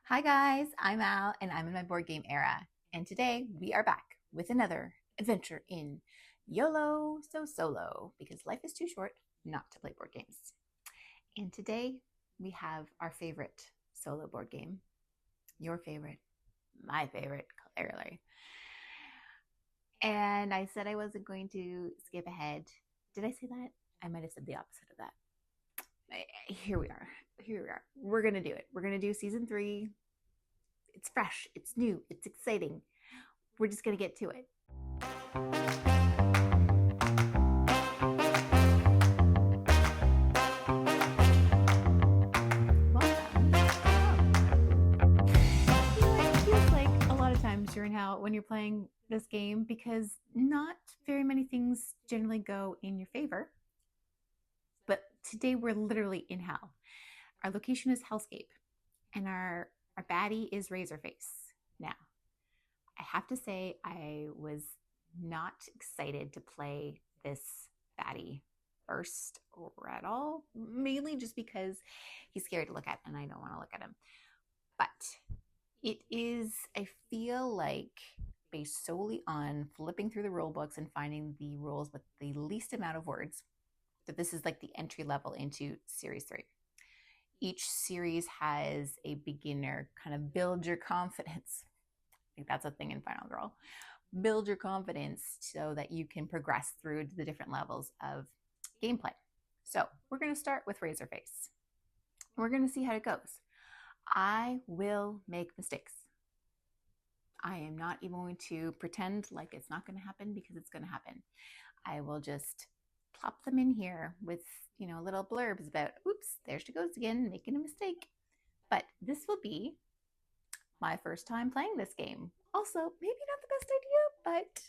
Hi guys, I'm Al and I'm in my board game era. And today we are back with another adventure in YOLO So Solo because life is too short not to play board games. And today we have our favorite solo board game, your favorite, my favorite, clearly. And I said I wasn't going to skip ahead. Did I say that? I might have said the opposite of that. Here we are. Here we are. We're going to do it. We're going to do season 3. It's fresh, it's new, it's exciting. We're just going to get to it. It feels like a lot of times you're in hell when you're playing this game because not very many things generally go in your favor. But today we're literally in hell. Our location is Hellscape, and our baddie is Razorface. Now, I have to say I was not excited to play this baddie first or at all, mainly just because he's scary to look at and I don't want to look at him. But it is, I feel like, based solely on flipping through the rule books and finding the rules with the least amount of words, that this is like the entry level into Series 3. Each series has a beginner kind of build your confidence. I think that's a thing in Final Girl. Build your confidence so that you can progress through the different levels of gameplay. So we're going to start with Razorface. We're going to see how it goes. I will make mistakes. I am not even going to pretend like it's not going to happen because it's going to happen. I will just plop them in here with, little blurbs about, oops, there she goes again, making a mistake. But this will be my first time playing this game. Also, maybe not the best idea, but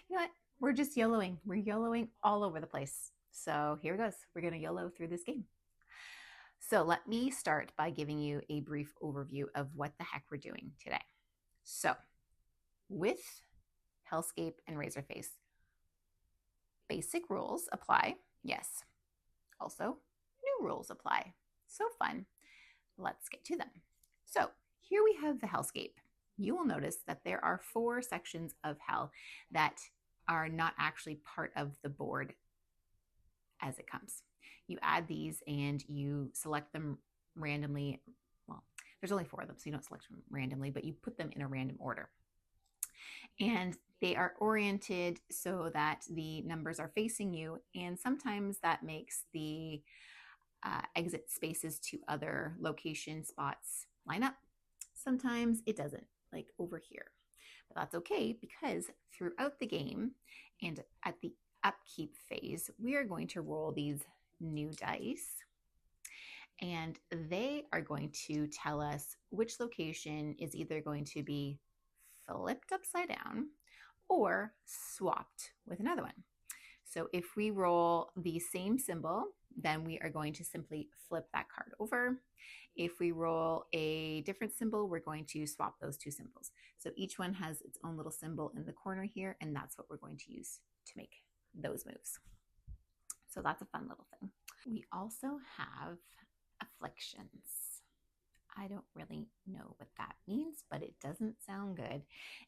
you know what? We're just YOLOing. We're YOLOing all over the place. So here it goes. We're going to YOLO through this game. So let me start by giving you a brief overview of what the heck we're doing today. So with Hellscape and Razorface, basic rules apply. Yes. Also, new rules apply. So fun. Let's get to them. So here we have the Hellscape. You will notice that there are 4 sections of Hell that are not actually part of the board as it comes. You add these and you select them randomly. Well, there's only 4 of them, so you don't select them randomly, but you put them in a random order. And they are oriented so that the numbers are facing you, and sometimes that makes the exit spaces to other location spots line up. Sometimes it doesn't, like over here. But that's okay because throughout the game and at the upkeep phase, we are going to roll these new dice, and they are going to tell us which location is either going to be flipped upside down or swapped with another one. So if we roll the same symbol, then we are going to simply flip that card over. If we roll a different symbol, we're going to swap those 2 symbols. So each one has its own little symbol in the corner here, and that's what we're going to use to make those moves. So that's a fun little thing. We also have afflictions. I don't really know what that means, but it doesn't sound good.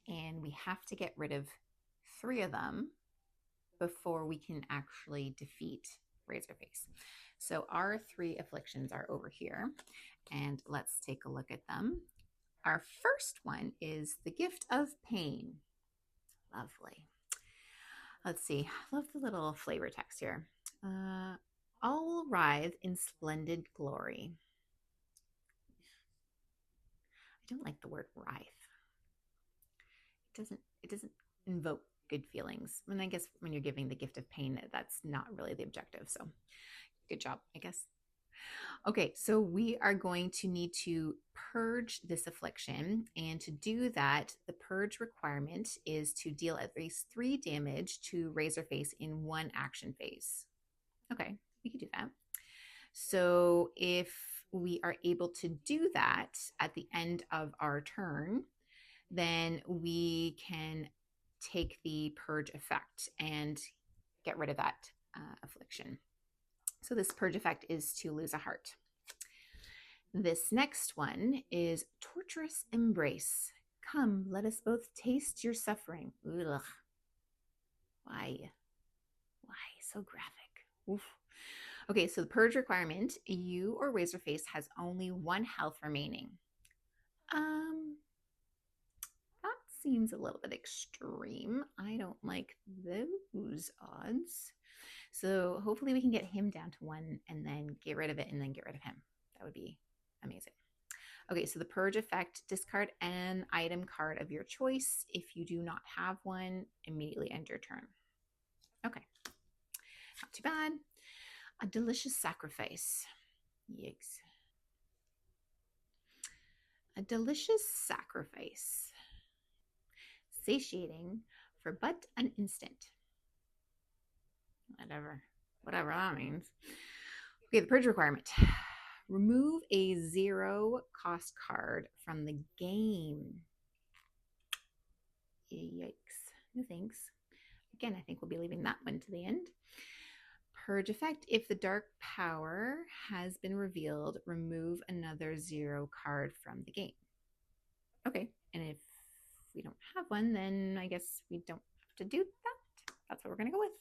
And we have to get rid of 3 of them before we can actually defeat Razorface. So our 3 afflictions are over here, and let's take a look at them. Our first one is the gift of pain. Lovely. Let's see. I love the little flavor text here. All will writhe in splendid glory. I don't like the word writhe. It doesn't invoke good feelings. And I guess when you're giving the gift of pain, that's not really the objective. So good job, I guess. Okay, so we are going to need to purge this affliction. And to do that, the purge requirement is to deal at least 3 damage to Razorface in 1 action phase. Okay, we can do that. So if we are able to do that at the end of our turn, then we can take the purge effect and get rid of that affliction. So this purge effect is to lose a heart. This next one is Torturous Embrace. Come, let us both taste your suffering. Ugh. Why? Why? So graphic. Oof. Okay, so the purge requirement, you or Razorface has only 1 health remaining. That seems a little bit extreme. I don't like those odds. So hopefully we can get him down to 1 and then get rid of it and then get rid of him. That would be amazing. Okay, so the purge effect, discard an item card of your choice. If you do not have one, immediately end your turn. Okay, not too bad. A delicious sacrifice. Yikes. A delicious sacrifice. Satiating for but an instant. Whatever that means. Okay, the purge requirement. Remove a 0-cost card from the game. Yikes. No thanks. Again, I think we'll be leaving that one to the end. Purge effect. If the dark power has been revealed, remove another 0 card from the game. Okay, and if we don't have one, then I guess we don't have to do that. That's what we're going to go with.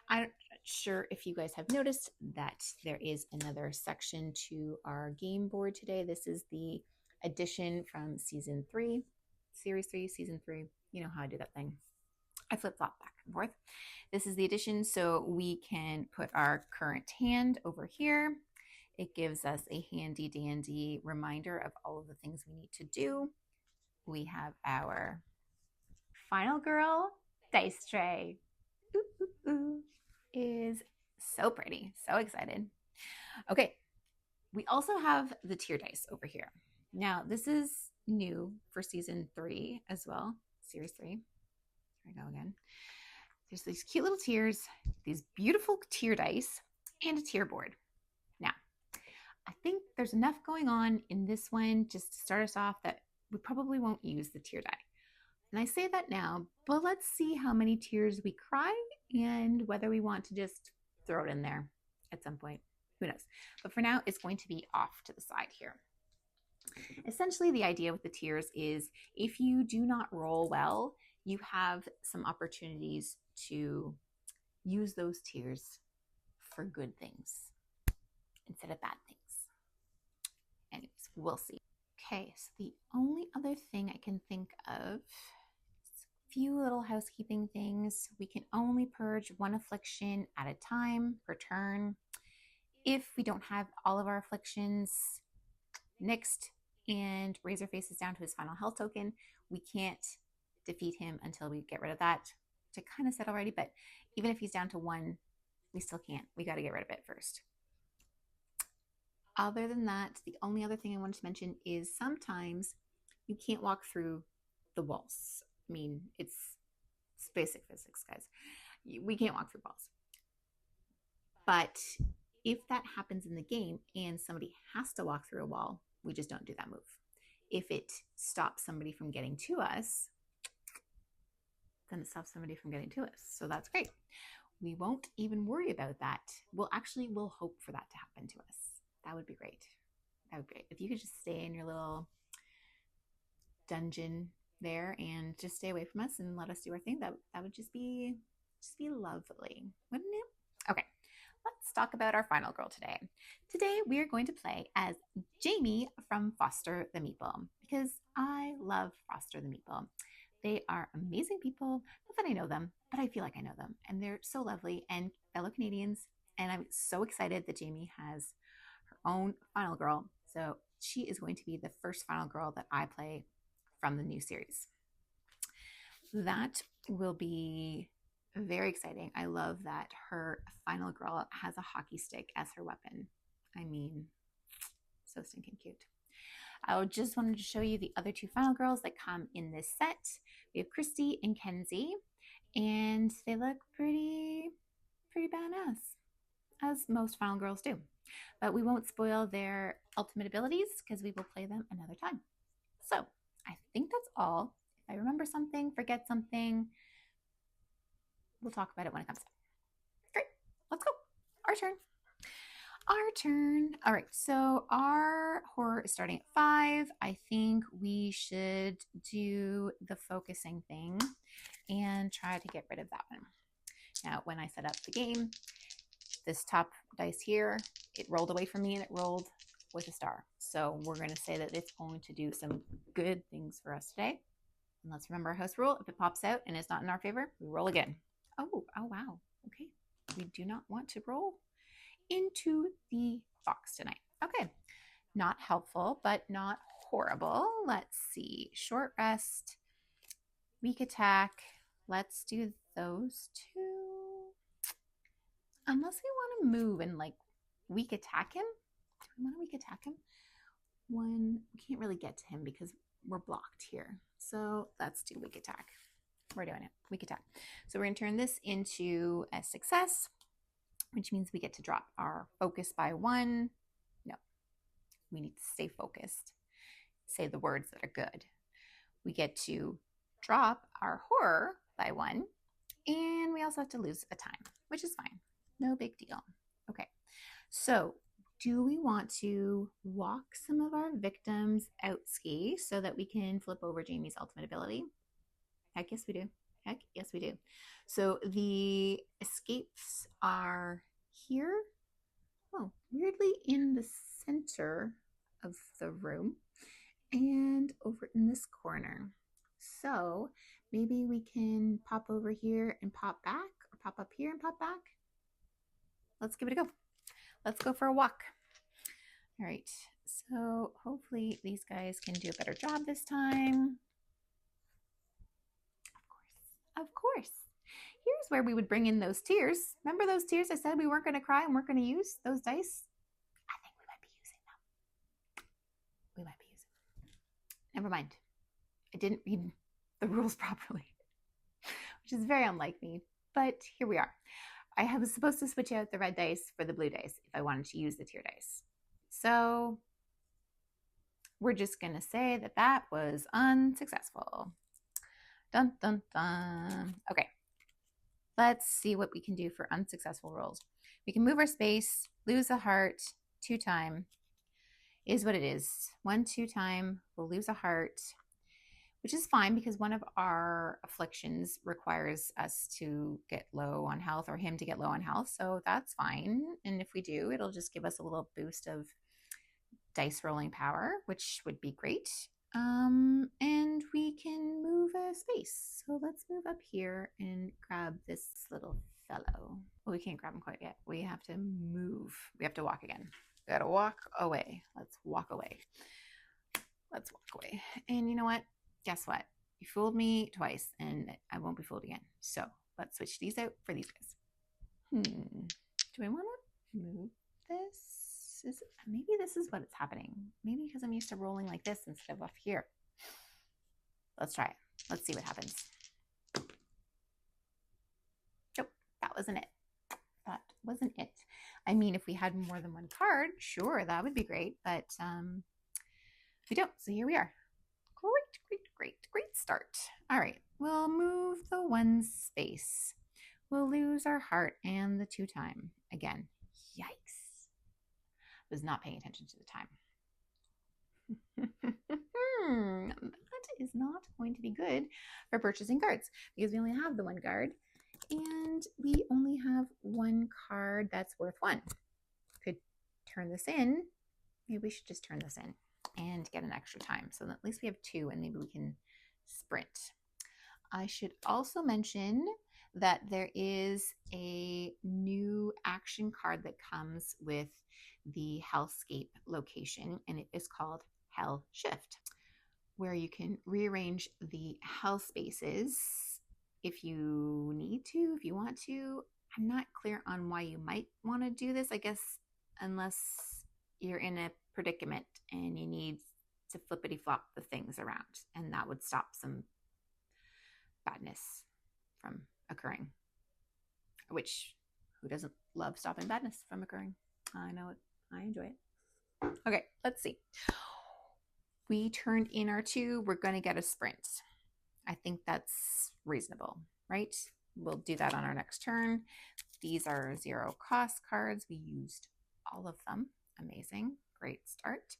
I'm not sure if you guys have noticed that there is another section to our game board today. This is the addition from season 3, series 3, season 3. You know how I do that thing. I flip-flop back and forth. This is the addition, so we can put our current hand over here. It gives us a handy dandy reminder of all of the things we need to do. We have our Final Girl dice tray. Ooh, ooh, ooh. Is so pretty. So excited. Okay. We also have the tier dice over here. Now, this is new for season 3 as well. Series 3. Here we go again. There's these cute little tiers, these beautiful tier dice, and a tier board. Now, I think there's enough going on in this one just to start us off that we probably won't use the tier die. And I say that now, but let's see how many tears we cry and whether we want to just throw it in there at some point. Who knows? But for now, it's going to be off to the side here. Essentially, the idea with the tiers is if you do not roll well, you have some opportunities to use those tiers for good things instead of bad things. Anyways, we'll see. Okay, so the only other thing I can think of is a few little housekeeping things. We can only purge 1 affliction at a time per turn. If we don't have all of our afflictions nixed and Razorface is down to his final health token, we can't defeat him until we get rid of that, which I kind of said already, but even if he's down to 1, we still can't. We got to get rid of it first. Other than that, the only other thing I wanted to mention is sometimes you can't walk through the walls. I mean, it's basic physics, guys. We can't walk through walls. But if that happens in the game and somebody has to walk through a wall, we just don't do that move. If it stops somebody from getting to us, then it stops somebody from getting to us. So that's great. We won't even worry about that. We'll hope for that to happen to us. That would be great. That would be great. If you could just stay in your little dungeon there and just stay away from us and let us do our thing, that would just be lovely, wouldn't it? Okay, let's talk about our final girl today. Today we are going to play as Jamie from Foster the Meeple because I love Foster the Meeple. They are amazing people. Not that I know them, but I feel like I know them, and they're so lovely and fellow Canadians. And I'm so excited that Jamie has her own final girl. So she is going to be the first final girl that I play from the new series. That will be very exciting. I love that her final girl has a hockey stick as her weapon. I mean, so stinking cute. I just wanted to show you the other 2 final girls that come in this set. We have Christy and Kenzie, and they look pretty badass, as most final girls do. But we won't spoil their ultimate abilities because we will play them another time. So I think that's all. If I remember something, forget something, we'll talk about it when it comes up. Great, let's go. Our turn. Our turn. All right, so our horror is starting at 5. I think we should do the focusing thing and try to get rid of that one. Now, when I set up the game, this top dice here, it rolled away from me and it rolled with a star. So we're going to say that it's going to do some good things for us today. And let's remember our house rule. If it pops out and it's not in our favor, we roll again. Oh, wow. Okay. We do not want to roll into the box tonight. Okay. Not helpful, but not horrible. Let's see. Short rest, weak attack. Let's do those two. Unless we want to move and like weak attack him. Do we want to weak attack him? We can't really get to him because we're blocked here. So let's do weak attack. We're doing it. Weak attack. So we're going to turn this into a success, which means we get to drop our focus by 1. No, we need to stay focused. Say the words that are good. We get to drop our horror by 1, and we also have to lose a time, which is fine. No big deal. Okay, so do we want to walk some of our victims out ski so that we can flip over Jamie's ultimate ability? Heck yes we do. Heck yes we do. So the escapes are here. Oh, weirdly in the center of the room and over in this corner. So maybe we can pop over here and pop back, or pop up here and pop back. Let's give it a go. Let's go for a walk. All right, so hopefully these guys can do a better job this time. Of course. Here's where we would bring in those tears. Remember those tears I said we weren't going to cry and weren't going to use? Those dice? I think we might be using them. We might be using them. Never mind. I didn't read the rules properly, which is very unlike me, but here we are. I was supposed to switch out the red dice for the blue dice if I wanted to use the tear dice. So we're just going to say that that was unsuccessful. Dun, dun, dun. Okay. Let's see what we can do for unsuccessful rolls. We can move our space, lose a heart, 2 time. Is what it is. 1, 2 time. We'll lose a heart, which is fine because one of our afflictions requires us to get low on health or him to get low on health. So that's fine. And if we do, it'll just give us a little boost of dice rolling power, which would be great. And we can move a space. So let's move up here and grab this little fellow. Well, we can't grab him quite yet. We have to move. We have to walk again. We gotta walk away. Let's walk away. Let's walk away. And you know what? Guess what? You fooled me twice and I won't be fooled again. So let's switch these out for these guys. Do I want to move this? Maybe this is what is happening. Maybe because I'm used to rolling like this instead of up here. Let's try it. Let's see what happens. Nope, that wasn't it. That wasn't it. I mean, if we had more than one card, sure, that would be great. But we don't. So here we are. Great start. All right, we'll move the 1 space. We'll lose our heart and the 2 time. Again, yikes. Was not paying attention to the time. That is not going to be good for purchasing cards because we only have the 1 card and we only have 1 card that's worth 1. Could turn this in. Maybe we should just turn this in and get an extra time so that at least we have 2 and maybe we can sprint. I should also mention that there is a new action card that comes with the Hellscape location, and it is called Hell Shift, where you can rearrange the hell spaces if you need to, if you want to. I'm not clear on why you might want to do this, I guess, unless you're in a predicament and you need to flippity flop the things around, and that would stop some badness from occurring, which who doesn't love stopping badness from occurring? I know it. I enjoy it. Okay, let's see. We turned in our 2. We're going to get a sprint. I think that's reasonable, right? We'll do that on our next turn. These are 0 cost cards. We used all of them. Amazing. Great start.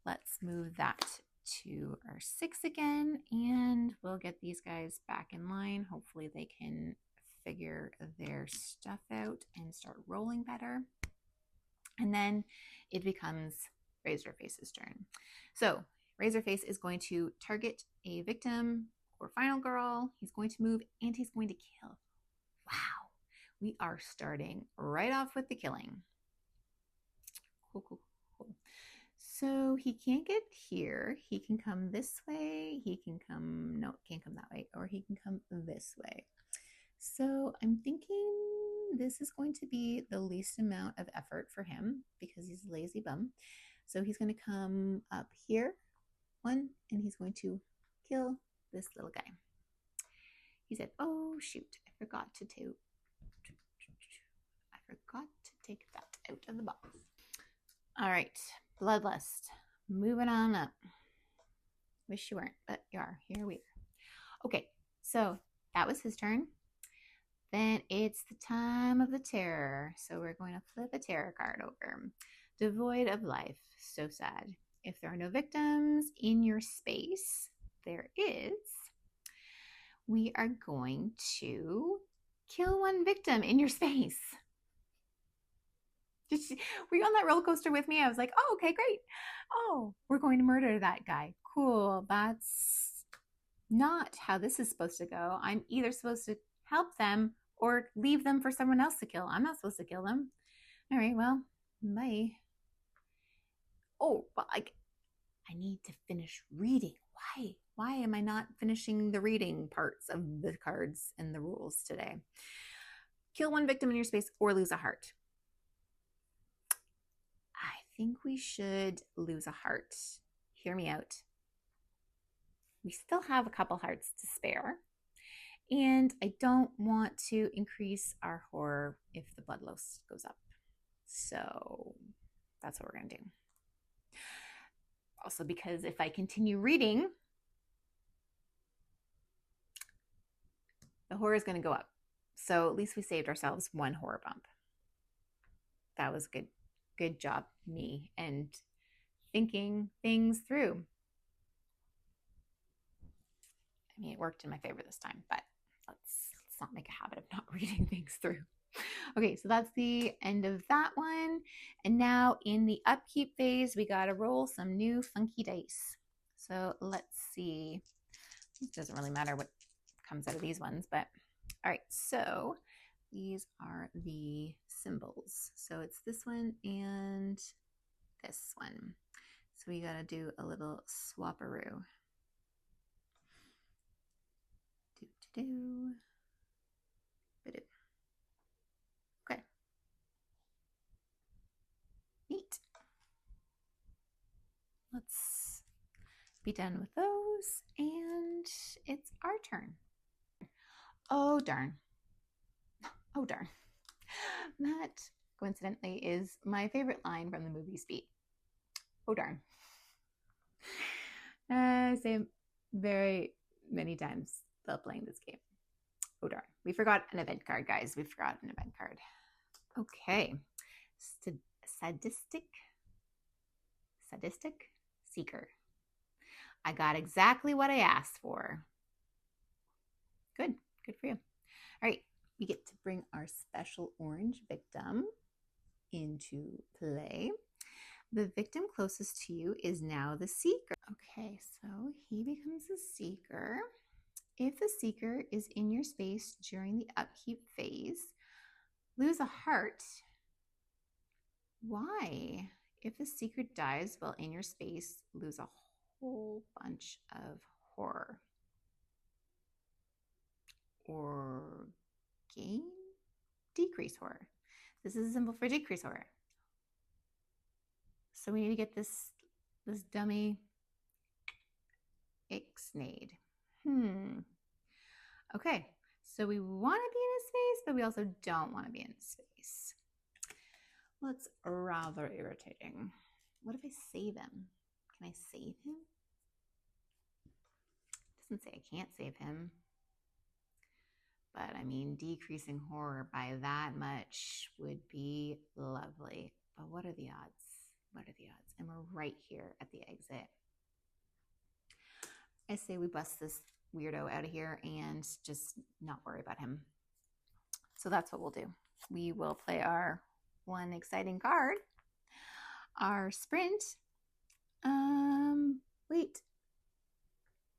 Let's move that to our 6 again, and we'll get these guys back in line. Hopefully they can figure their stuff out and start rolling better. And then it becomes Razorface's turn. So Razorface is going to target a victim or final girl. He's going to move and he's going to kill. Wow. We are starting right off with the killing. Cool, cool, cool. So he can't get here. He can come this way. He can come, no, can't come that way. Or he can come this way. So I'm thinking this is going to be the least amount of effort for him because he's a lazy bum. So he's going to come up here, one, and he's going to kill this little guy. He said, oh, shoot, I forgot to take that out of the box. All right, Bloodlust, moving on up. Wish you weren't, but you are. Here we are. Okay, so that was his turn. Then it's the time of the terror. So we're going to flip a terror card over. Devoid of life. So sad. If there are no victims in your space, there is. We are going to kill one victim in your space. Were you on that roller coaster with me? I was like, oh, okay, great. Oh, we're going to murder that guy. Cool. That's not how this is supposed to go. I'm either supposed to help them or leave them for someone else to kill. I'm not supposed to kill them. All right, well, bye. Oh, but I need to finish reading. Why? Why am I not finishing the reading parts of the cards and the rules today? Kill one victim in your space or lose a heart. I think we should lose a heart. Hear me out. We still have a couple hearts to spare. And I don't want to increase our horror if the bloodlust goes up. So that's what we're going to do. Also, because if I continue reading, the horror is going to go up. So at least we saved ourselves one horror bump. That was good. Good job, me, and thinking things through. I mean, it worked in my favor this time, but let's not make a habit of not reading things through. Okay, so that's the end of that one. And now in the upkeep phase, we got to roll some new funky dice. So let's see. It doesn't really matter what comes out of these ones, but all right, so these are the symbols. So it's this one and this one. So we got to do a little swapperoo. Okay. Neat. Let's be done with those, and it's our turn. Oh, darn. Oh, darn. That, coincidentally, is my favorite line from the movie Speed. Oh, darn. I say very many times while playing this game. Oh, darn. We forgot an event card, guys. We forgot an event card. Okay. Sadistic Seeker. I got exactly what I asked for. Good for you. All right, we get to bring our special orange victim into play. The victim closest to you is now the seeker. Okay, so he becomes the seeker. If the seeker is in your space during the upkeep phase, lose a heart. Why? If the seeker dies while in your space, lose a whole bunch of horror. Or gain decrease horror. This is a symbol for decrease horror. So we need to get this dummy ixnade. Okay, so we want to be in his space, but we also don't want to be in his space. Well, it's rather irritating. What if I save him? Can I save him? It doesn't say I can't save him. But I mean, decreasing horror by that much would be lovely. But what are the odds? What are the odds? And we're right here at the exit. I say we bust this weirdo out of here and just not worry about him. So that's what we'll do. We will play our one exciting card, our sprint. Wait,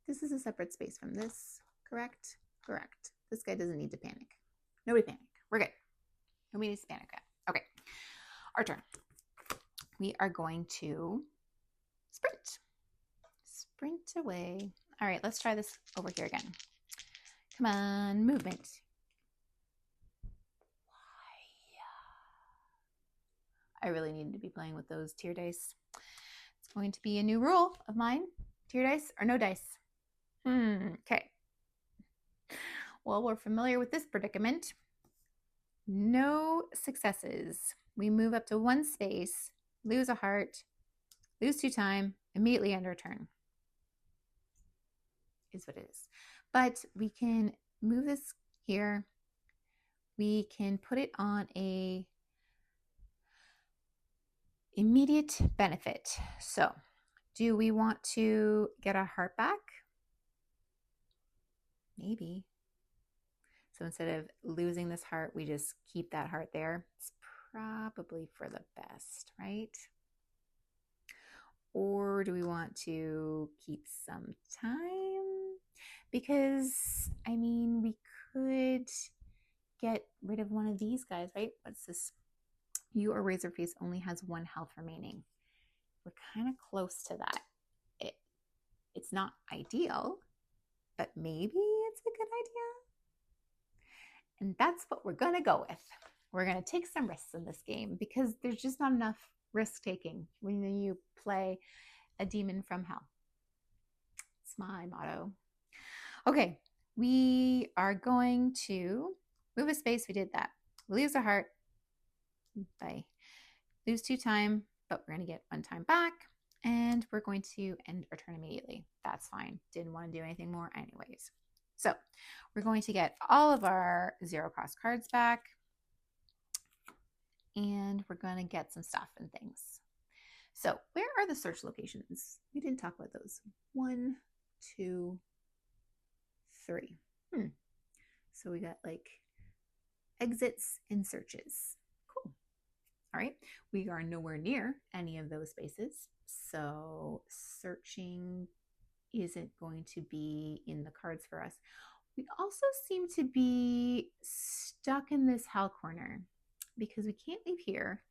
this is a separate space from this, correct? Correct. This guy doesn't need to panic. Nobody panic. We're good. Nobody needs to panic yet. Okay, our turn. We are going to sprint. Sprint away. All right, let's try this over here again. Come on, movement. I really need to be playing with those tier dice. It's going to be a new rule of mine. Tier dice or no dice. Okay. Well, we're familiar with this predicament. No successes. We move up to one space, lose a heart, lose 2 time, immediately end our turn. Is what it is. But we can move this here. We can put it on a immediate benefit. So, do we want to get our heart back? Maybe. So instead of losing this heart, we just keep that heart there. It's probably for the best, right? Or do we want to keep some time? Because, I mean, we could get rid of one of these guys, right? What's this? You or Razorface only has 1 health remaining. We're kind of close to that. It's not ideal, but maybe it's a good idea. And that's what we're going to go with. We're going to take some risks in this game because there's just not enough risk taking when you play a demon from hell. It's my motto. Okay, we are going to move a space. We did that. We lose a heart by lose 2 time, but we're going to get 1 time back. And we're going to end our turn immediately. That's fine. Didn't want to do anything more anyways. So we're going to get all of our 0 cost cards back. And we're going to get some stuff and things. So where are the search locations? We didn't talk about those. 1, 2, 3. So we got like exits and searches. Cool. All right. We are nowhere near any of those spaces. So searching isn't going to be in the cards for us. We also seem to be stuck in this hell corner because we can't leave here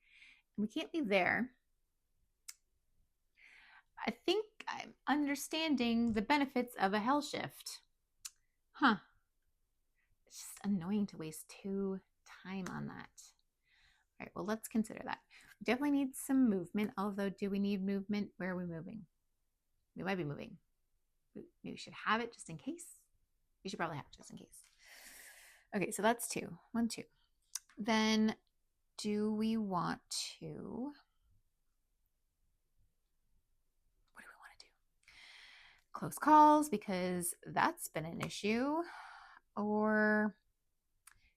and we can't leave there. I think I'm understanding the benefits of a hell shift. It's just annoying to waste 2 time on that. All right, well, let's consider that. We definitely need some movement, although do we need movement? Where are we moving? We might be moving. Maybe we should have it just in case. We should probably have it just in case. Okay, so that's 2. 1, 2. Then do we want to... What do we want to do? Close calls, because that's been an issue. Or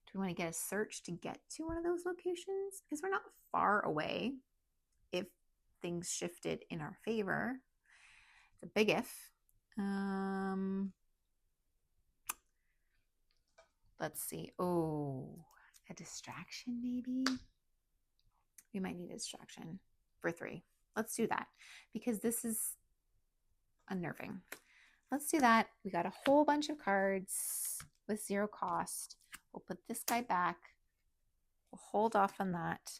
do we want to get a search to get to one of those locations? Because we're not far away if things shifted in our favor. It's a big if. Let's see. Oh, a distraction maybe? We might need a distraction for 3. Let's do that because this is unnerving. Let's do that. We got a whole bunch of cards with 0 cost. We'll put this guy back. We'll hold off on that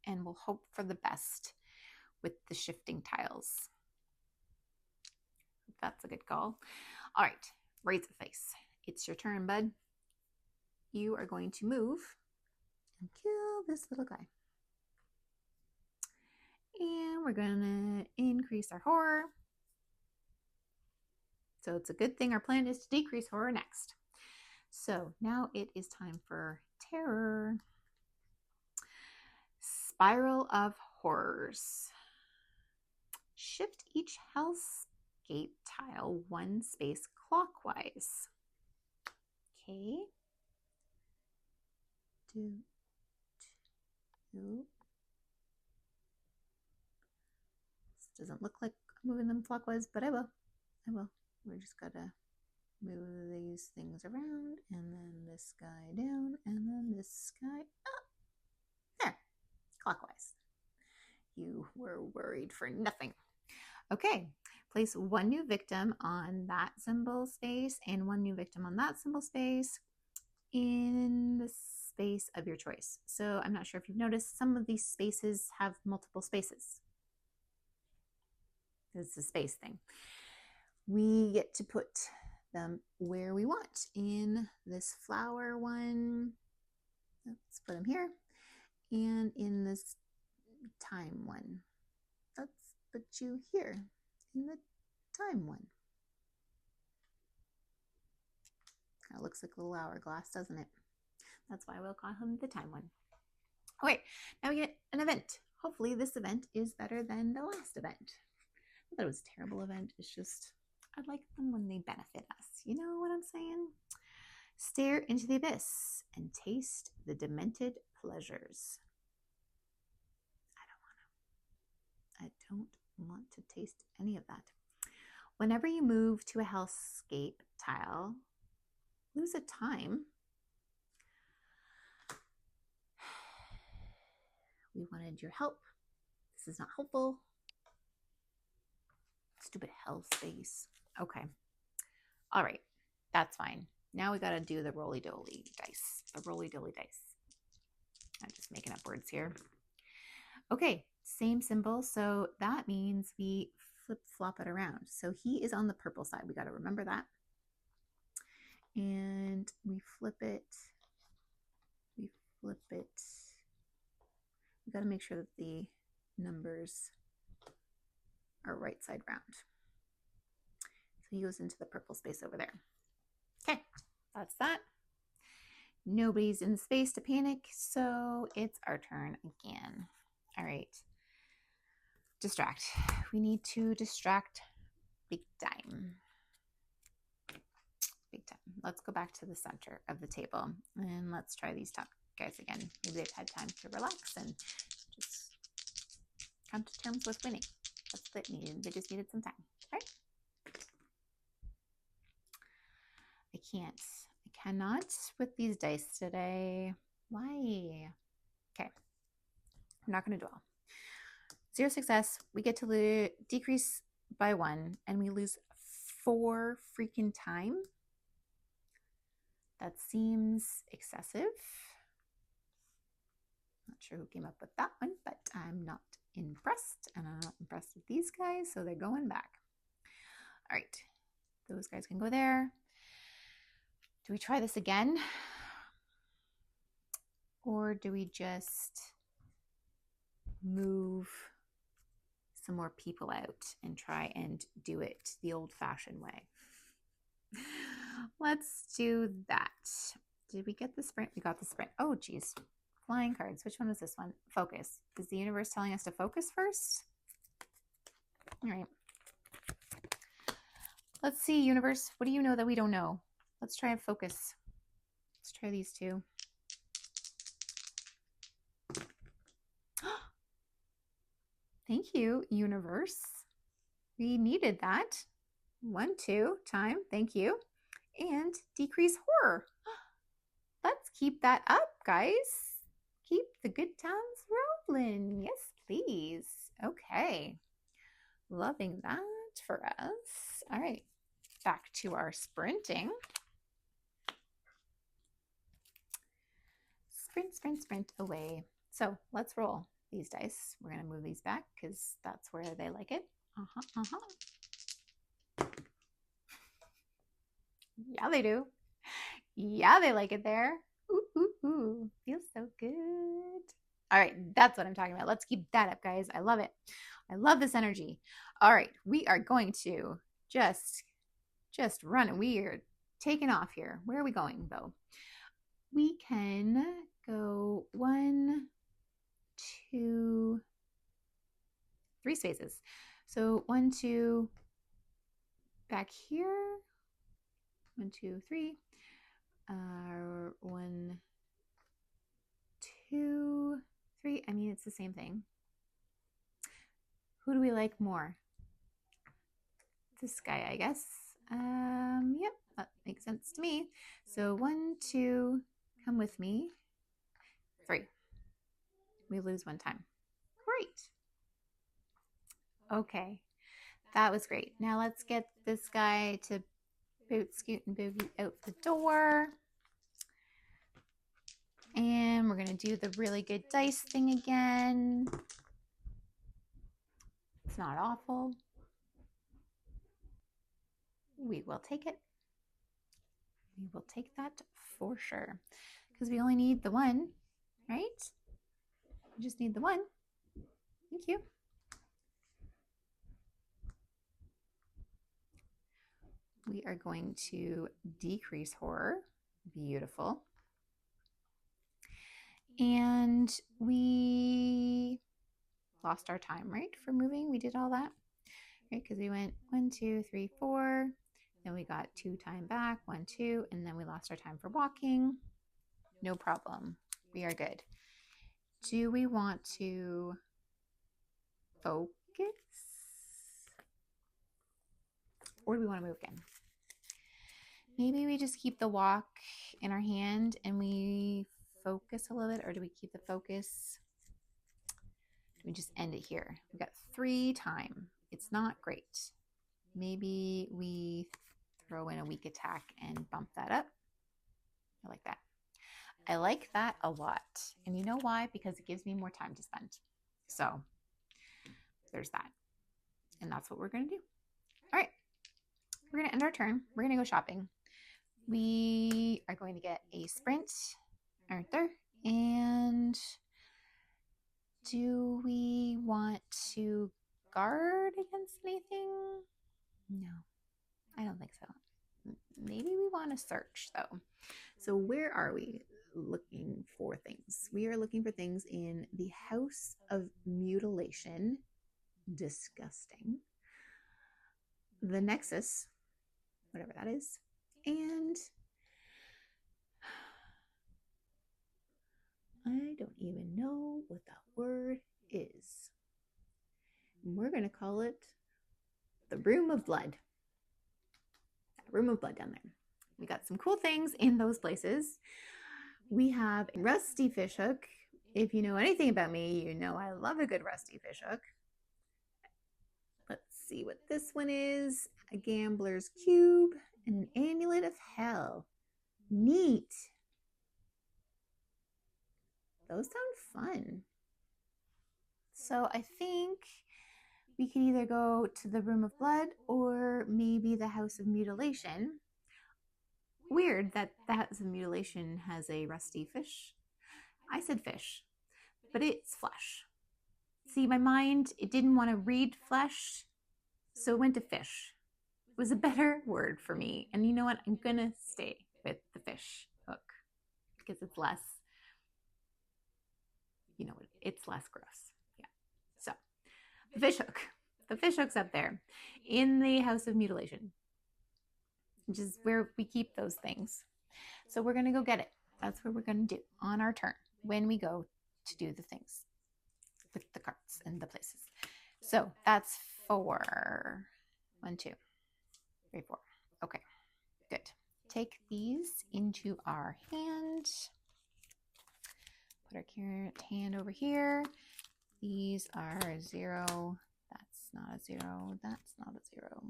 and we'll hope for the best with the shifting tiles. That's a good call. All right, Razorface. It's your turn, bud. You are going to move and kill this little guy. And we're going to increase our horror. So it's a good thing our plan is to decrease horror next. So now it is time for terror. Spiral of Horrors. Shift each Hellscape tile 1 space clockwise. Okay. 2, 2. Doesn't look like moving them clockwise, but I will. We're just gotta move these things around, and then this guy down, and then this guy up. There, clockwise. You were worried for nothing. Okay, place one new victim on that symbol space and one new victim on that symbol space in the space of your choice. So I'm not sure if you've noticed, some of these spaces have multiple spaces. It's a space thing. We get to put them where we want. In this flower one, let's put them here, and in this time one, let's put you here in the time one. Kind of looks like a little hourglass, doesn't it? That's why we'll call him the time one. Okay, now we get an event. Hopefully this event is better than the last event. I thought it was a terrible event. It's just, I like them when they benefit us. You know what I'm saying? Stare into the abyss and taste the demented pleasures. I don't want to taste any of that. Whenever you move to a hellscape tile, lose a time. We wanted your help. This is not helpful. Stupid hellspace. Okay. All right. That's fine. Now we got to do the roly-doly dice. The roly-doly dice. I'm just making up words here. Okay. Same symbol. So that means we flip-flop it around. So he is on the purple side. We got to remember that. And we flip it. We flip it. We got to make sure that the numbers are right side round. So he goes into the purple space over there. Okay, that's that. Nobody's in space to panic, so it's our turn again. All right. Distract. We need to distract big time. Big time. Let's go back to the center of the table and let's try these top guys again. Maybe they've had time to relax and just come to terms with winning. That's what they needed. They just needed some time, right? I cannot with these dice today. Why? Okay. I'm not going to dwell. 0 success. We get to decrease by 1 and we lose 4 freaking time. That seems excessive. Not sure who came up with that one, but I'm not impressed, and I'm not impressed with these guys, so they're going back. All right, those guys can go there. Do we try this again? Or do we just move some more people out and try and do it the old-fashioned way? Let's do that. Did we get the sprint? We got the sprint. Oh, geez. Flying cards. Which one is this one? Focus. Is the universe telling us to focus first? All right. Let's see, universe. What do you know that we don't know? Let's try and focus. Let's try these two. Thank you, universe. We needed that. 1, 2 time. Thank you. And decrease horror. Let's keep that up, guys. Keep the good times rolling. Yes, please. Okay. Loving that for us. All right. Back to our sprinting. Sprint, sprint, sprint away. So let's roll these dice. We're going to move these back because that's where they like it. Yeah, they do. Yeah, they like it there. Ooh, ooh, ooh. Feels so good. All right, that's what I'm talking about. Let's keep that up, guys. I love it. I love this energy. All right, we are going to just run. We are taking off here. Where are we going, though? We can go 1, 2, 3 spaces. So 1, 2, back here. 1, 2, 3. 1, 2, 3. I mean, it's the same thing. Who do we like more? This guy, I guess. Yep, that makes sense to me. So 1, 2, come with me. 3. We lose 1 time. Great. Okay, that was great. Now let's get this guy to boot, scoot, and boogie out the door. And we're going to do the really good dice thing again. It's not awful. We will take it. We will take that for sure. Because we only need the 1, right? We just need the 1. Thank you. We are going to decrease horror. Beautiful. And we lost our time, right? For moving, we did all that, right? Because we went 1, 2, 3, 4. Then we got 2 time back, 1, 2, and then we lost our time for walking. No problem. We are good. Do we want to focus? Or do we want to move again? Maybe we just keep the walk in our hand and we focus a little bit, or do we keep the focus? Do we just end it here? We've got 3 time. It's not great. Maybe we throw in a weak attack and bump that up. I like that. I like that a lot. And you know why? Because it gives me more time to spend. So there's that. And that's what we're going to do. All right. We're going to end our turn. We're going to go shopping. We are going to get a sprint, Arthur. And do we want to guard against anything? No, I don't think so. Maybe we want to search though. So where are we looking for things? We are looking for things in the House of Mutilation. Disgusting. The Nexus, whatever that is. And I don't even know what that word is. We're going to call it the Room of Blood. That Room of Blood down there. We got some cool things in those places. We have a rusty fishhook. If you know anything about me, you know I love a good rusty fishhook. Let's see what this one is. A gambler's cube and an amulet of hell. Neat. Those sound fun. So I think we can either go to the Room of Blood or maybe the House of Mutilation. Weird that the House of Mutilation has a rusty fish. I said fish, but it's flesh. See, my mind, it didn't want to read flesh, so it went to fish. It was a better word for me. And you know what? I'm going to stay with the fish hook because it's less, you know, it's less gross. Yeah. So the fish hook. The fish hook's up there in the House of Mutilation, which is where we keep those things. So we're going to go get it. That's what we're going to do on our turn when we go to do the things with the carts and the places. So that's 4. 1, 2, 3, 4. Okay, good. Take these into our hand. Put our hand over here. These are 0. That's not a 0. That's not a 0.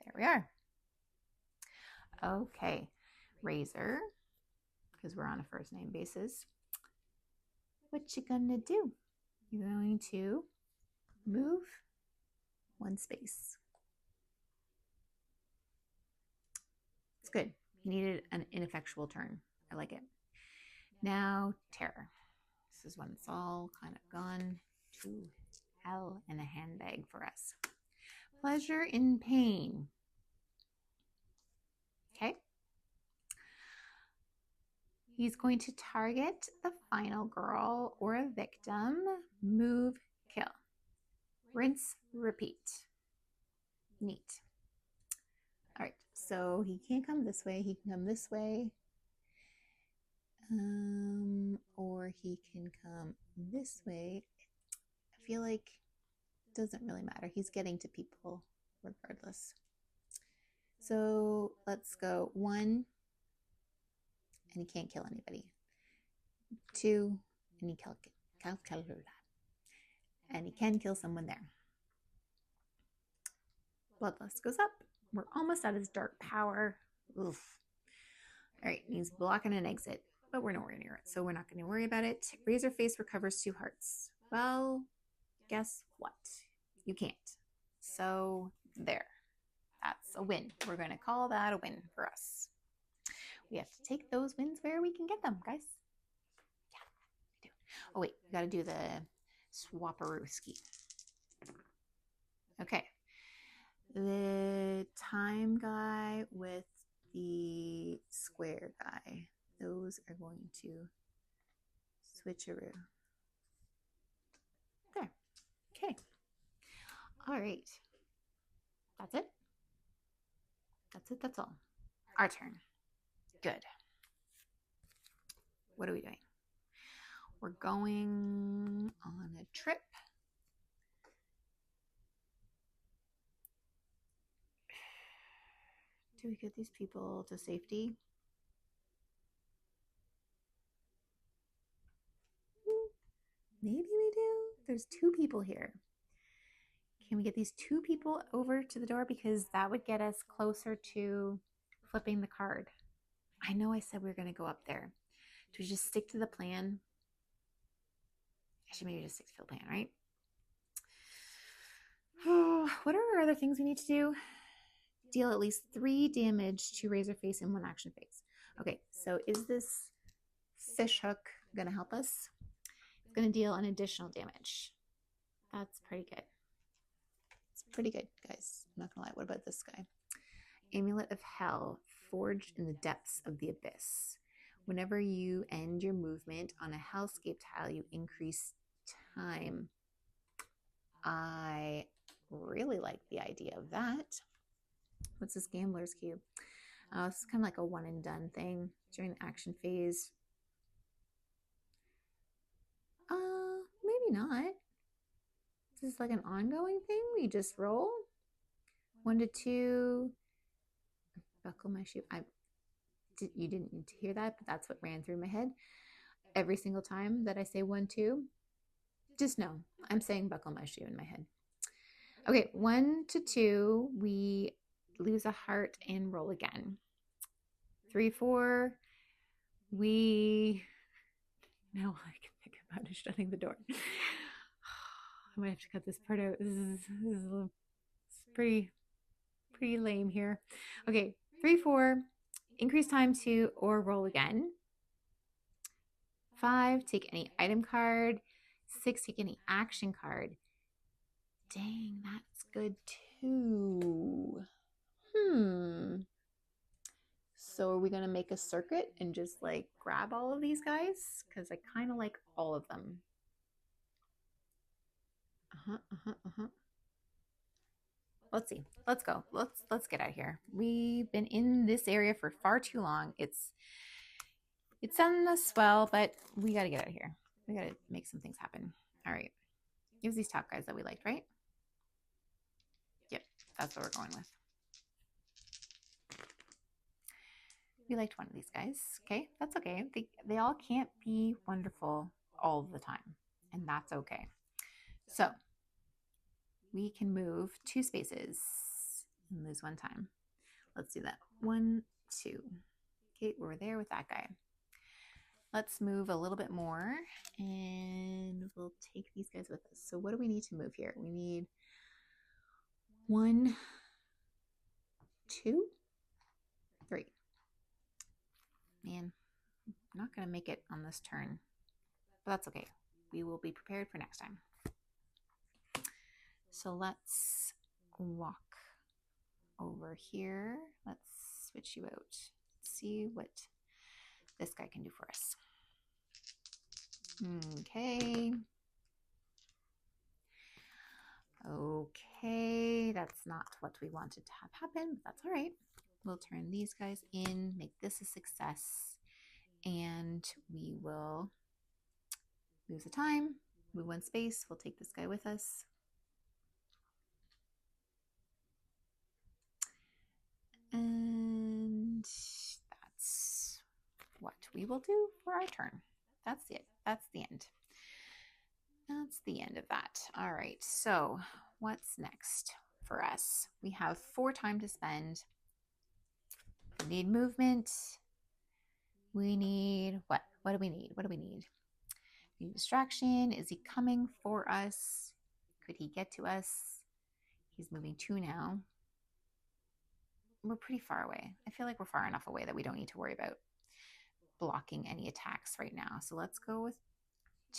There we are. Okay, Razor, because we're on a first name basis. What you gonna do? You're going to move 1 space. It's good. You needed an ineffectual turn. I like it. Now, Terror. This is when it's all kind of gone to hell in a handbag for us. Pleasure in pain. Okay. He's going to target the final girl or a victim. Move, kill. Rinse, repeat. Neat. All right, so he can't come this way. He can come this way. Or he can come this way. I feel like Doesn't really matter. He's getting to people regardless. So let's go 1, and he can't kill anybody. 2, and he and he can kill someone there. Bloodlust goes up. We're almost at his dark power. Oof. All right, he's blocking an exit, but we're nowhere near it, so we're not going to worry about it. Razorface recovers 2 hearts. Well, guess what? You can't. So there. That's a win. We're going to call that a win for us. We have to take those wins where we can get them, guys. Yeah, we do. Oh, wait. We got to do the swapperooski. Okay. The time guy with the square guy. Those are going to switcheroo. There. Okay. All right. That's it. That's it. That's all. Our turn. Good. What are we doing? We're going on a trip. Do we get these people to safety? Maybe we do. There's 2 people here. Can we get these 2 people over to the door? Because that would get us closer to flipping the card. I know I said we were going to go up there. Do we just stick to the plan? I should maybe just stick to the plan, right? Oh, what are our other things we need to do? Deal at least 3 damage to Razorface in 1 action phase. Okay, so is this fish hook going to help us? It's going to deal an additional damage. That's pretty good. It's pretty good, guys. I'm not going to lie. What about this guy? Amulet of Hell, forged in the depths of the abyss. Whenever you end your movement on a Hellscape tile, you increase time. I really like the idea of that. What's this Gambler's Cube? It's kind of like a one and done thing during the action phase. Maybe not. Is this like an ongoing thing? We just roll 1 to 2. Buckle my shoe. You didn't need to hear that, but that's what ran through my head every single time that I say 1, 2. Just know I'm saying buckle my shoe in my head. Okay, 1 to 2. We lose a heart and roll again. 3, 4. We now I can think about it shutting the door. I might have to cut this part out. This is pretty lame here. Okay, 3, 4. Increase time to or roll again. 5, take any item card. 6, take any action card. Dang, that's good too. So are we going to make a circuit and just like grab all of these guys? Because I kind of like all of them. Let's see. Let's go. Let's get out of here. We've been in this area for far too long. It's done us well, but we got to get out of here. We got to make some things happen. All right. It was these top guys that we liked, right? Yep. That's what we're going with. We liked one of these guys. Okay. That's okay. They all can't be wonderful all the time. And that's okay. So we can move 2 spaces and lose 1 time. Let's do that. 1, 2. Okay, we're there with that guy. Let's move a little bit more and we'll take these guys with us. So what do we need to move here? We need 1, 2, 3. Man, I'm not going to make it on this turn, but that's okay. We will be prepared for next time. So let's walk over here. Let's switch you out. Let's see what this guy can do for us. Okay. Okay, that's not what we wanted to have happen, but that's all right. We'll turn these guys in, make this a success, and we will lose the time, move 1 space. We'll take this guy with us. we will do for our turn. That's it. That's the end. That's the end of that. All right. So what's next for us? We have 4 time to spend. We need movement. We need what? What do we need? What do we need? We need distraction. Is he coming for us? Could he get to us? He's moving 2 now. We're pretty far away. I feel like we're far enough away that we don't need to worry about blocking any attacks right now. So let's go with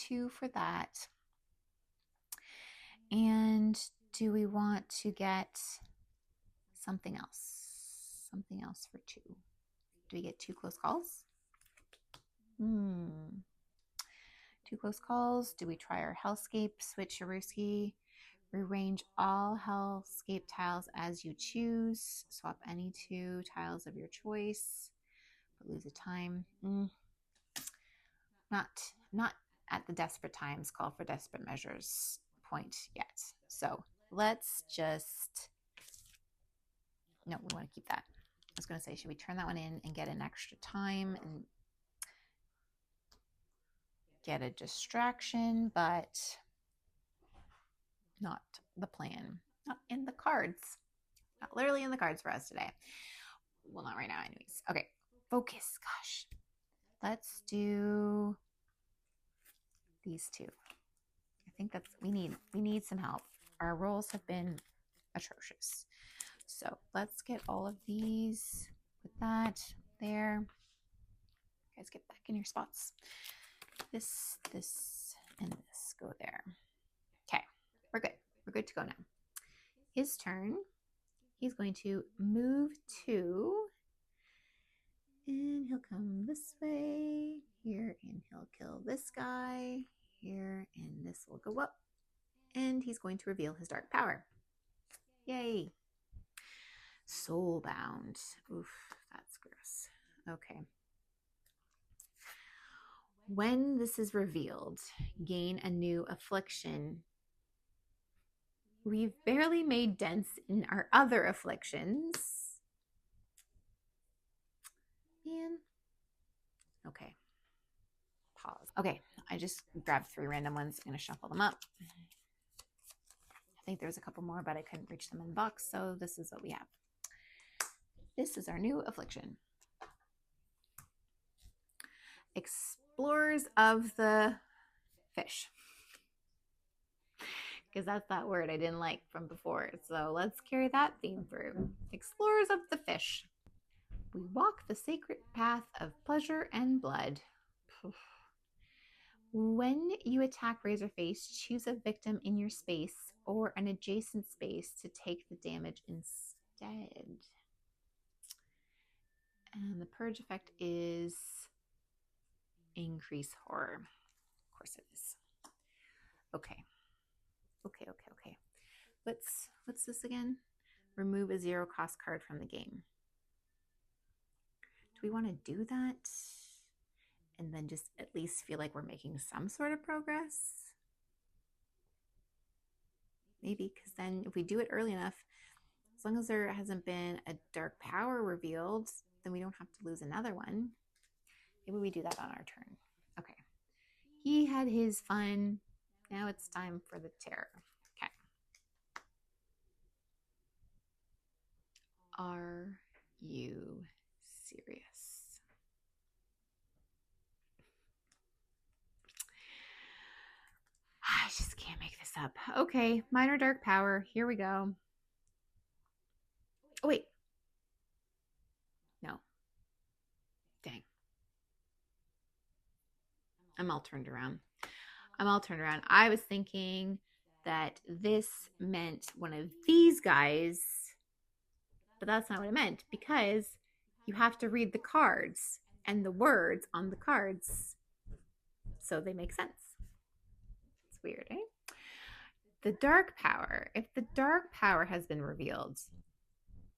2 for that. And do we want to get something else? Something else for 2. Do we get 2 close calls? 2 close calls. Do we try our Hellscape switcherooski? Rearrange all Hellscape tiles as you choose. Swap any 2 tiles of your choice, but lose a time. Not at the desperate times call for desperate measures point yet. So let's just, no, we want to keep that. I was going to say, should we turn that one in and get an extra time and get a distraction, but not the plan, not in the cards, not literally in the cards for us today. Well, not right now anyways. Okay, focus, gosh. Let's do these 2. I think that's, we need some help. Our rolls have been atrocious. So let's get all of these, put that there. You guys get back in your spots. This, and this go there. Okay, we're good. We're good to go now. His turn. He's going to move 2. And he'll come this way, here, and he'll kill this guy, here, and this will go up. And he's going to reveal his dark power. Yay. Soulbound. Oof, that's gross. Okay. When this is revealed, gain a new affliction. We've barely made dents in our other afflictions. Man. Okay. Pause. Okay, I just grabbed 3 random ones. I'm going to shuffle them up. I think there's a couple more, but I couldn't reach them in the box, so this is what we have. This is our new affliction. Explorers of the Fish. Because that's that word I didn't like from before. So let's carry that theme through. Explorers of the Fish. We walk the sacred path of pleasure and blood. When you attack Razorface, choose a victim in your space or an adjacent space to take the damage instead. And the purge effect is increase horror. Of course it is. Okay. Okay. What's this again? Remove a 0 cost card from the game. Do we want to do that? And then just at least feel like we're making some sort of progress? Maybe, because then if we do it early enough, as long as there hasn't been a dark power revealed, then we don't have to lose another one. Maybe we do that on our turn. Okay. He had his fun. Now it's time for the terror. Okay. Are you serious? I just can't make this up. Okay, minor dark power. Here we go. Oh, wait. No. Dang. I'm all turned around. I was thinking that this meant one of these guys, but that's not what it meant, because you have to read the cards and the words on the cards so they make sense. It's weird, eh? The dark power. If the dark power has been revealed,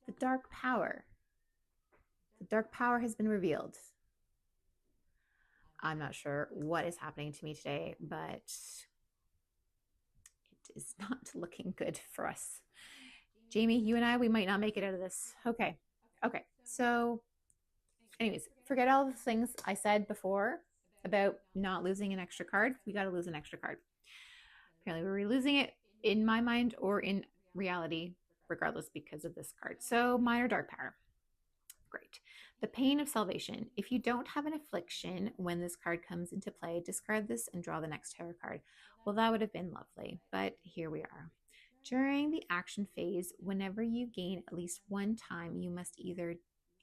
the dark power has been revealed. I'm not sure what is happening to me today, but it is not looking good for us. Jamie, you and I, we might not make it out of this. Okay. So Anyways, forget all the things I said before about not losing an extra card. We got to lose an extra card. Apparently, we're losing it in my mind or in reality, regardless, because of this card. So, minor dark power. Great. The pain of salvation. If you don't have an affliction when this card comes into play, discard this and draw the next tarot card. Well, that would have been lovely, but here we are. During the action phase, whenever you gain at least one time, you must either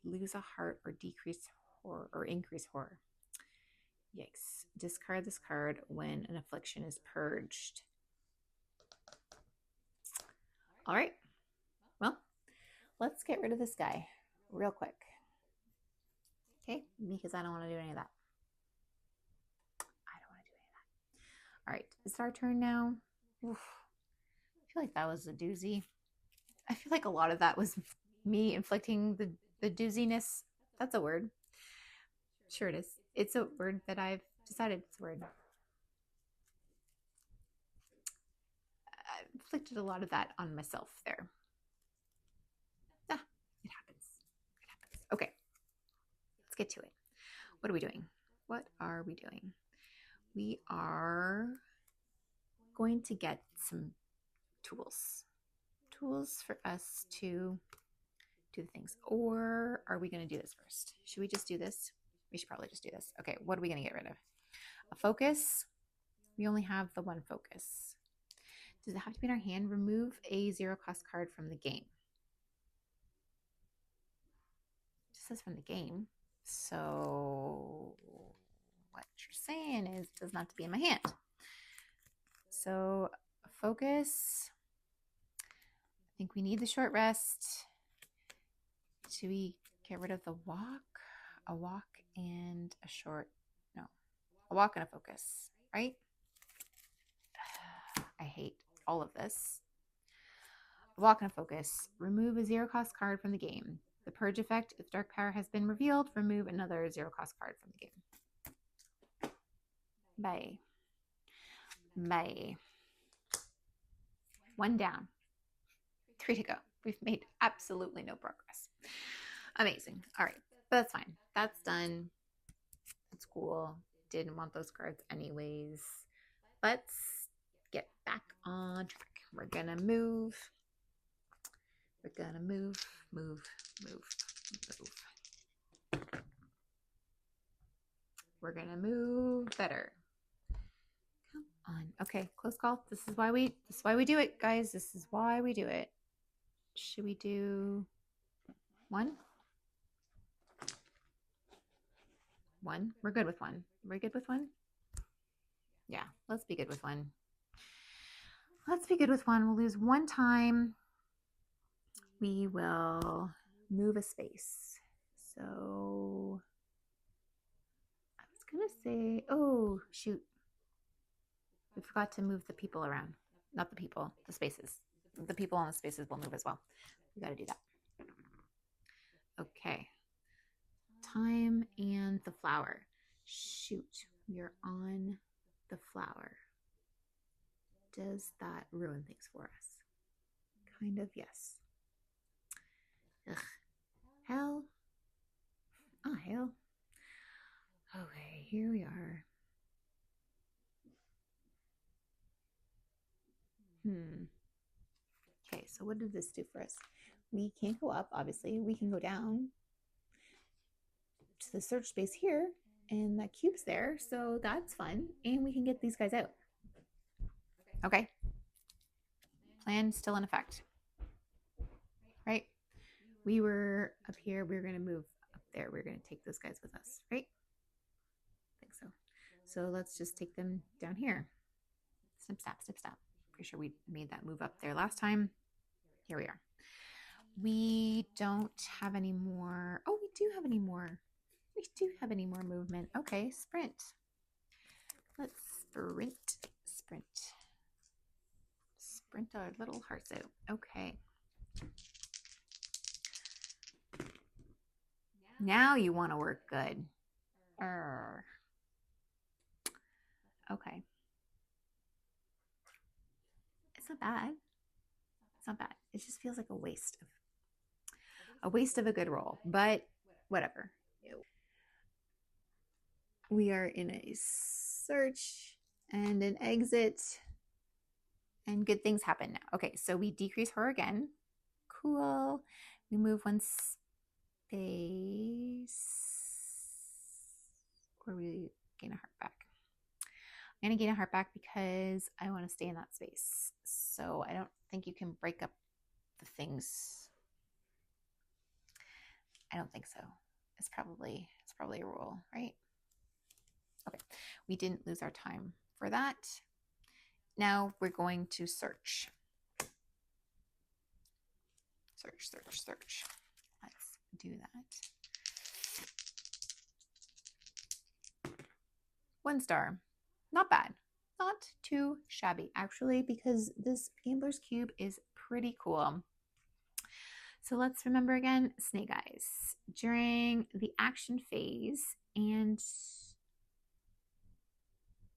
lose a heart or decrease horror or increase horror. Yikes. Discard this card when an affliction is purged. All right. Well, let's get rid of this guy real quick. Okay, because I don't want to do any of that. I don't want to do any of that. All right, it's our turn now. Oof. I feel like that was a doozy. I feel like a lot of that was me inflicting the dooziness. That's a word. Sure it is. It's a word that I've decided it's a word. I inflicted a lot of that on myself there. Ah, it happens. It happens. Okay, let's get to it. What are we doing? What are we doing? We are going to get some tools for us to do the things. Or are we going to do this first? Should we just do this? We should probably just do this. Okay, what are we going to get rid of? A focus. We only have the one focus. Does it have to be in our hand? Remove a 0-cost card from the game. It just says from the game. So what you're saying is it does not have to be in my hand. So focus. I think we need the short rest. Should we get rid of the walk? A walk and a short, no, a walk and a focus, right? I hate all of this. A walk and a focus. Remove a 0-cost card from the game. The purge effect, if dark power has been revealed, remove another 0-cost card from the game. Bye. Bye. One down. 3 to go. We've made absolutely no progress. Amazing. All right. But that's fine. That's done. It's cool. Didn't want those cards anyways. Let's get back on track. We're going to move. We're going to move. We're going to move better. Come on. Okay, close call. This is why we do it, guys. This is why we do it. Should we do one? One? We're good with one. We're good with one? Yeah, let's be good with one. Let's be good with one. We'll lose one time. We will move a space. So I was going to say, oh, shoot. We forgot to move the people around. Not the people, the spaces. The people on the spaces will move as well. We got to do that. Okay. Time and the flower. Shoot, you're on the flower. Does that ruin things for us? Kind of, yes. Ugh. Hell. Oh, hell. Okay, here we are. Okay, so what did this do for us? We can't go up, obviously. We can go down to the search space here, and that cube's there, so that's fun. And we can get these guys out. Okay. Plan still in effect. Right? We were up here. We were going to move up there. We are going to take those guys with us, right? I think so. So let's just take them down here. Snip, snap, snip, snap. Pretty sure we made that move up there last time. Here we are. We don't have any more. Oh, we do have any more. We do have any more movement. Okay, sprint. Let's sprint. Sprint our little hearts out. Okay. Now you want to work good. Okay. It's not bad. It's not bad. It just feels like a waste of a good roll, but whatever. We are in a search and an exit, and good things happen now. Okay, so we decrease her again. Cool. We move one space, or we gain a heart back. I'm going to gain a heart back because I want to stay in that space. So I don't think you can break up the things. I don't think so. It's probably a rule, right? Okay, we didn't lose our time for that. Now we're going to search. Search. Let's do that. 1 star. Not bad. Not too shabby, actually, because this Gambler's Cube is pretty cool. So let's remember again, Snake Eyes. During the action phase and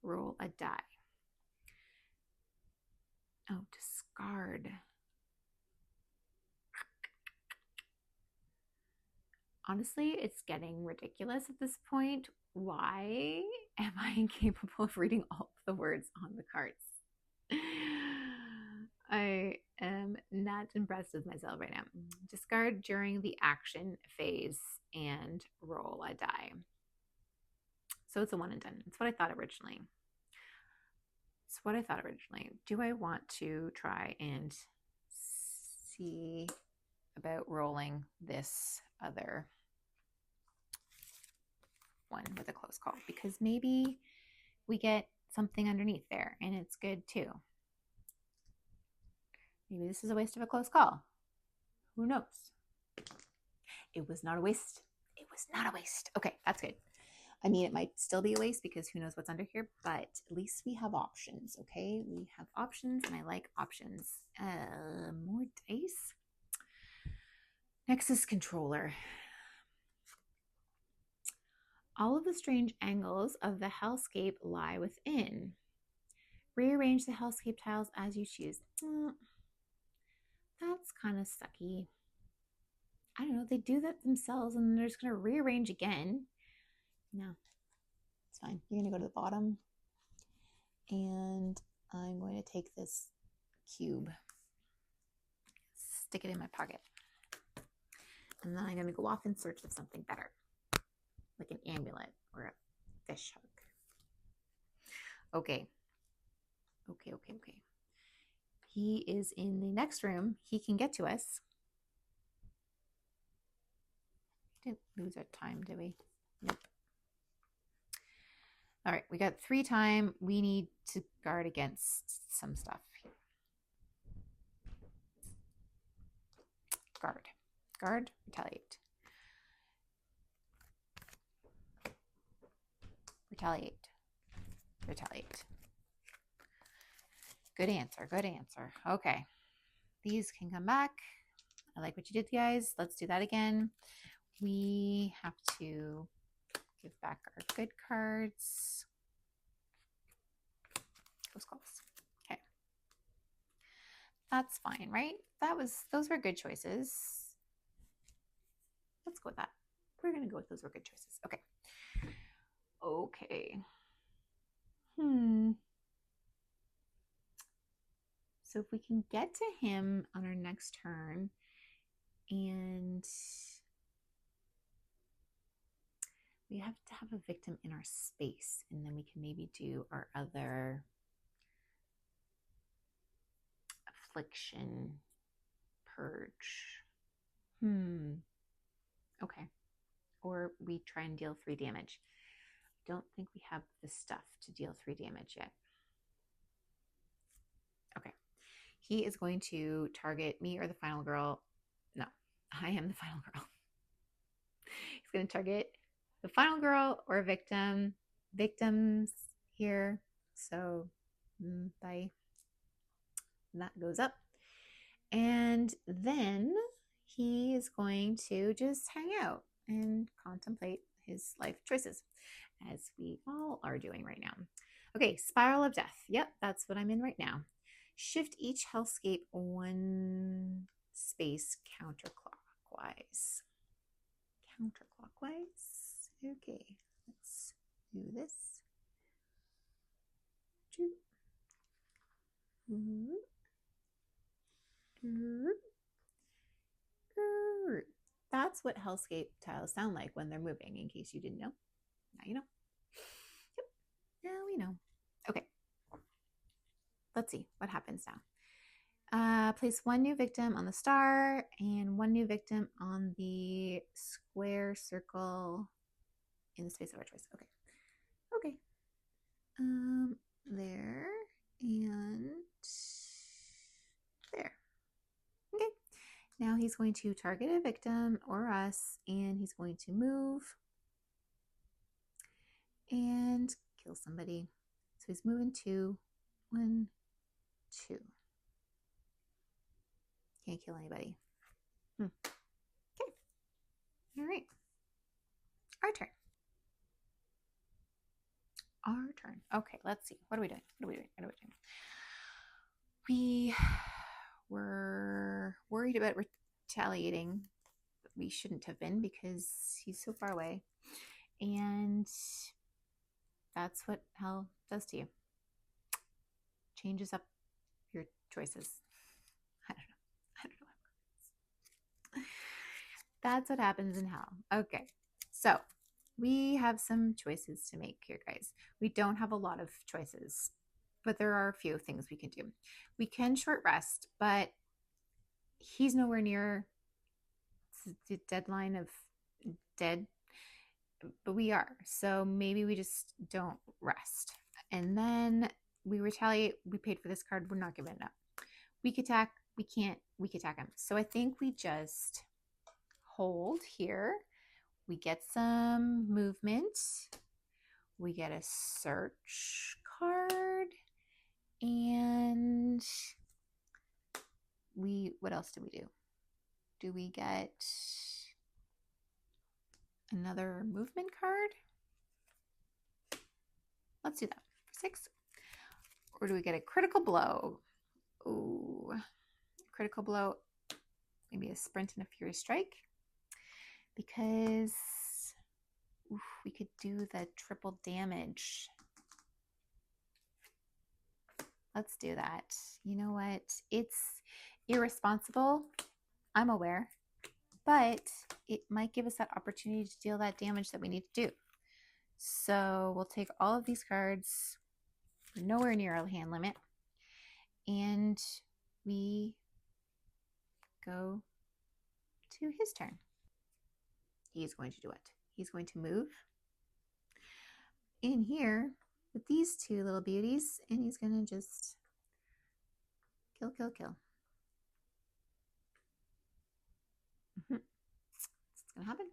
roll a die. Oh, discard. Honestly, it's getting ridiculous at this point. Why am I incapable of reading all of the words on the cards? I am not impressed with myself right now. Discard during the action phase and roll a die. So it's a 1 and done. It's what I thought originally. Do I want to try and see about rolling this other one with a close call? Because maybe we get something underneath there and it's good too. Maybe this is a waste of a close call. Who knows? It was not a waste. Okay, that's good. I mean, it might still be a waste because who knows what's under here, but at least we have options, okay? We have options, and I like options. More dice. Nexus controller. All of the strange angles of the Hellscape lie within. Rearrange the Hellscape tiles as you choose. That's kind of sucky. I don't know. They do that themselves, and they're just going to rearrange again. No, it's fine. You're going to go to the bottom, and I'm going to take this cube, stick it in my pocket, and then I'm going to go off in search of something better, like an amulet or a fish hook. Okay. He is in the next room. He can get to us. Didn't lose our time, did we? Nope. All right, we got 3 time. We need to guard against some stuff. Guard, retaliate. Retaliate. Good answer. Okay. These can come back. I like what you did, guys. Let's do that again. We have to give back our good cards. Close calls. Okay. That's fine, right? Those were good choices. Let's go with that. We're going to go with those were good choices. Okay. So if we can get to him on our next turn, and we have to have a victim in our space, and then we can maybe do our other affliction purge. Okay. Or we try and deal 3 damage. Don't think we have the stuff to deal 3 damage yet. Okay. He is going to target me or the final girl. No, I am the final girl. He's going to target the final girl or victim. Victims here. So, bye. That goes up. And then he is going to just hang out and contemplate his life choices, as we all are doing right now. Okay, Spiral of Death. Yep, that's what I'm in right now. Shift each Hellscape 1 space counterclockwise. counterclockwise. Okay, let's do this. That's what Hellscape tiles sound like when they're moving, in case you didn't know. Now you know. Yep, now we know. Okay, let's see what happens now. Place one new victim on the star and one new victim on the square circle in the space of our choice. Okay. Okay. There and there. Okay. Now he's going to target a victim or us, and he's going to move and kill somebody. So he's moving 2. 1, 2. Can't kill anybody. Okay. All right. Our turn. Our turn. Okay, let's see. What are we doing? What are we doing? What are we doing? We were worried about retaliating, but we shouldn't have been because he's so far away. And that's what hell does to you. Changes up your choices. I don't know. That's what happens in hell. Okay, so we have some choices to make here, guys. We don't have a lot of choices, but there are a few things we can do. We can short rest, but he's nowhere near the deadline of dead, but we are. So maybe we just don't rest. And then we retaliate. We paid for this card. We're not giving it up. Weak attack. We can't weak attack him. So I think we just hold here. We get some movement. We get a search card. And what else do we do? Do we get another movement card? Let's do that for 6. Or do we get a critical blow? Ooh, critical blow. Maybe a sprint and a fury strike. Because we could do the triple damage. Let's do that. You know what? It's irresponsible. I'm aware. But it might give us that opportunity to deal that damage that we need to do. So we'll take all of these cards. We're nowhere near our hand limit. And we go to his turn. He's going to do it. He's going to move in here with these 2 little beauties, and he's going to just kill, kill, kill. That's what's going to happen.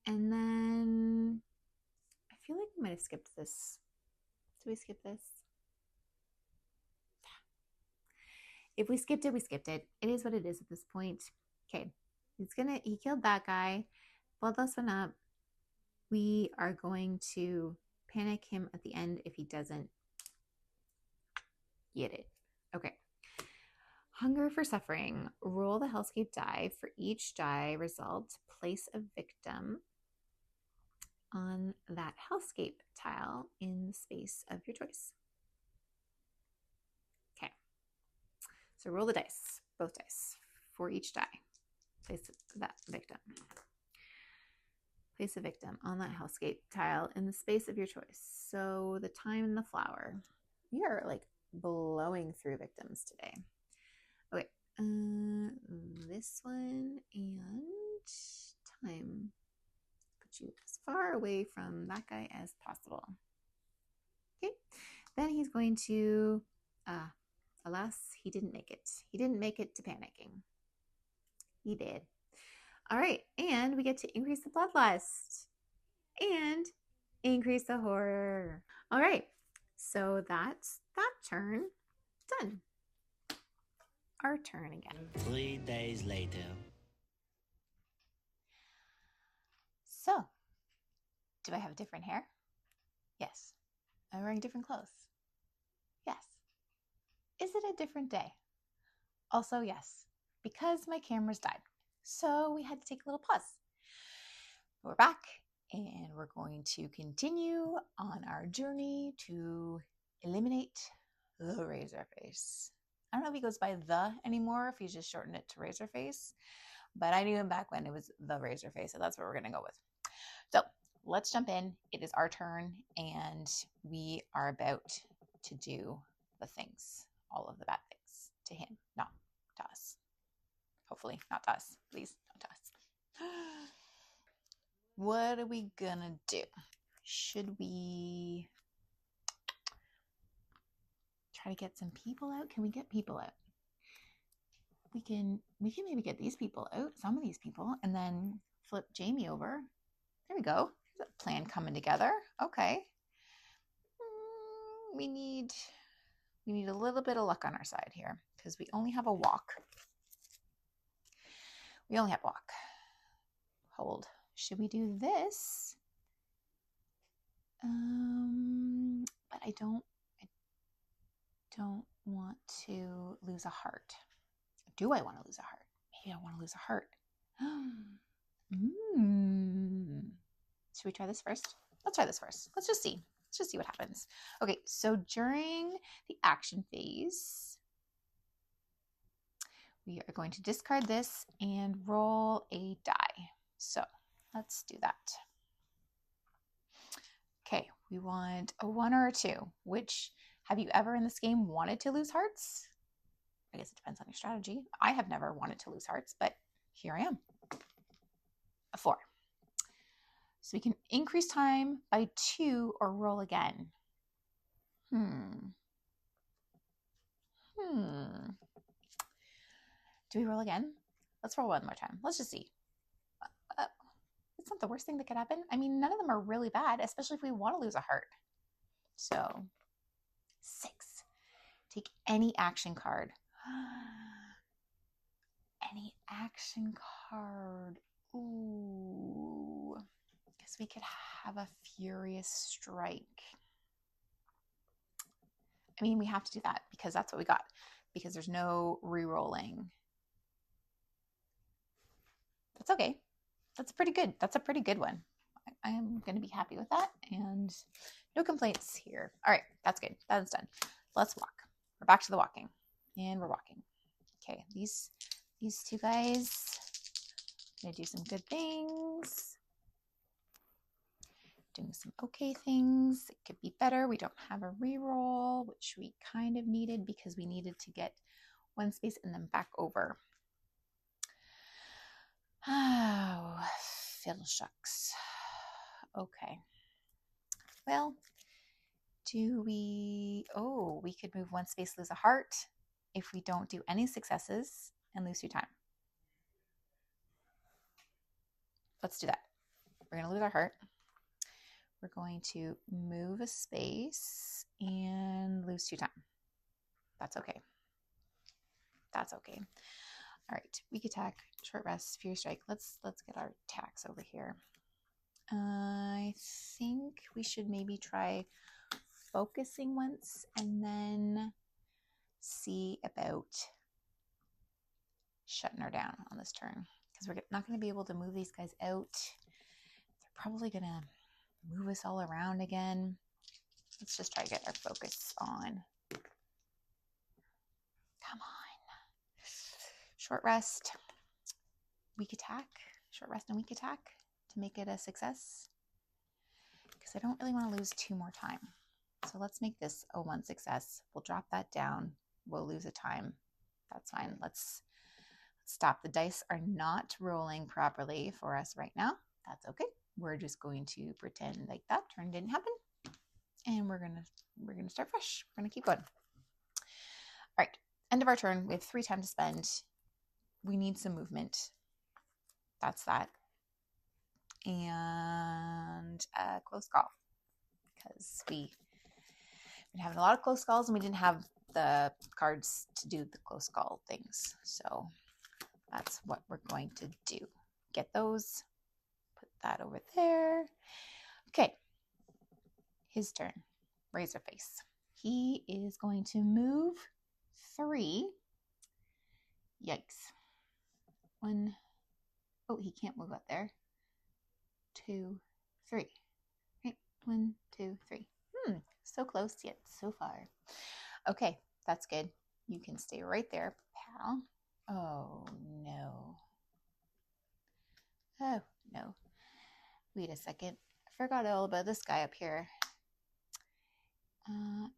And then I feel like we might have skipped this. Did we skip this? If we skipped it, we skipped it. It is what it is at this point. Okay, he killed that guy. Bloodlust went up. We are going to panic him at the end if he doesn't get it. Okay. Hunger for suffering. Roll the Hellscape die. For each die result, place a victim on that Hellscape tile in the space of your choice. Okay. So roll the dice, both dice, for each die. Place that victim. Place a victim on that Hellscape tile in the space of your choice. So the time and the flower. We are like blowing through victims today. Okay, this one and time. Put you as far away from that guy as possible. Okay, then he's going to, alas, he didn't make it. He didn't make it to panicking. He did. All right, and we get to increase the bloodlust and increase the horror. All right, so that's that turn done. Our turn again. 3 days later. So, do I have different hair? Yes. Am I wearing different clothes? Yes. Is it a different day? Also, yes, because my cameras died. So we had to take a little pause. We're back, and we're going to continue on our journey to eliminate the Razorface. I don't know if he goes by the anymore, if he's just shortened it to Razorface, but I knew him back when it was the Razorface, so that's what we're going to go with. So let's jump in. It is our turn, and we are about to do the things, all of the bad things to him, not to us. Hopefully, not to us. Please, not to us. What are we gonna do? Should we try to get some people out? Can we get people out? We can maybe get these people out, some of these people, and then flip Jamie over. There we go. There's a plan coming together. Okay. We need a little bit of luck on our side here because we only have a walk. We only have a walk. Hold. Should we do this? But I don't want to lose a heart. Do I want to lose a heart? Maybe I want to lose a heart. Should we try this first? Let's try this first. Let's just see. Let's just see what happens. Okay, so during the action phase, we are going to discard this and roll a die. So let's do that. Okay, we want a 1 or a 2. Which, have you ever in this game wanted to lose hearts? I guess it depends on your strategy. I have never wanted to lose hearts, but here I am. A 4. So we can increase time by 2 or roll again. Do we roll again? Let's roll one more time. Let's just see. It's not the worst thing that could happen. I mean, none of them are really bad, especially if we want to lose a heart. So 6. Take any action card. Any action card. Ooh. Guess we could have a Furious Strike. I mean, we have to do that because that's what we got. Because there's no re-rolling. That's okay. That's pretty good. That's a pretty good one. I am going to be happy with that. And no complaints here. All right, that's good. That's done. Let's walk. We're back to the walking. And we're walking. Okay, these two guys, I'm going to do some good things. Doing some okay things. It could be better. We don't have a reroll, which we kind of needed because we needed to get 1 space and then back over. Oh, fiddle shucks. Okay. Well, we could move 1 space, lose a heart if we don't do any successes and lose 2 time. Let's do that. We're going to lose our heart. We're going to move a space and lose 2 time. That's okay. That's okay. All right, weak attack, short rest, Furious Strike. Let's get our attacks over here. I think we should maybe try focusing once and then see about shutting her down on this turn because we're not going to be able to move these guys out. They're probably going to move us all around again. Let's just try to get our focus on. Come on. Short rest, weak attack, short rest and weak attack to make it a success because I don't really want to lose 2 more time. So let's make this a 1 success. We'll drop that down. We'll lose a time. That's fine. Let's stop. The dice are not rolling properly for us right now. That's okay. We're just going to pretend like that turn didn't happen. And we're gonna start fresh. We're gonna keep going. All right. End of our turn. We have 3 time to spend. We need some movement. That's that. And a close call. Because we've been having a lot of close calls and we didn't have the cards to do the close call things. So that's what we're going to do. Get those. Put that over there. Okay. His turn. Razorface. He is going to move 3. Yikes. 1. Oh, he can't move up there. 2, 3. Right? 1, 2, 3. So close yet so far. Okay, that's good. You can stay right there, pal. Oh, no. Oh, no. Wait a second. I forgot all about this guy up here.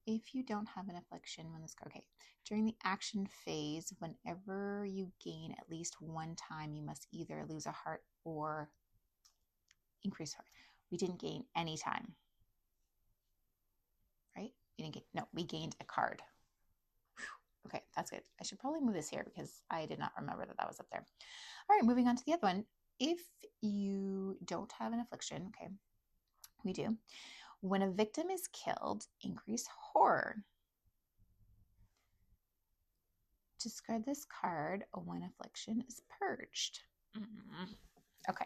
If you don't have an affliction when this card, okay. During the action phase, whenever you gain at least one time, you must either lose a heart or increase heart. We didn't gain any time, right? We didn't get, no, we gained a card. Whew. Okay, that's good. I should probably move this here because I did not remember that that was up there. All right, moving on to the other one. If you don't have an affliction, okay, we do. When a victim is killed, increase horror. Discard this card when affliction is purged. Okay.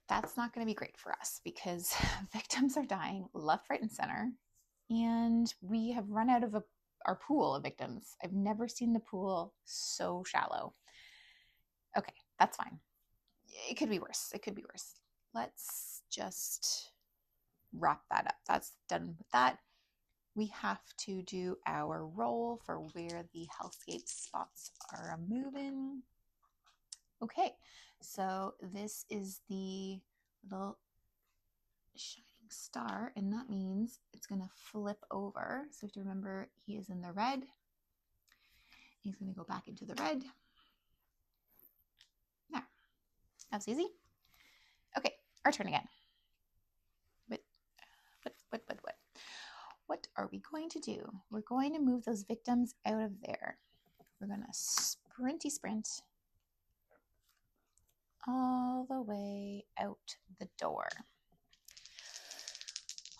That's not going to be great for us because victims are dying left, right, and center. And we have run out of our pool of victims. I've never seen the pool so shallow. Okay, that's fine. It could be worse. It could be worse. Let's just wrap that up. That's done with that. We have to do our roll for where the Hellscape spots are moving. Okay, so this is the little shining star, and that means it's going to flip over. So you have to remember he is in the red. He's going to go back into the red. There. That's easy. Okay, our turn again. What are we going to do? We're going to move those victims out of there. We're going to sprinty sprint all the way out the door.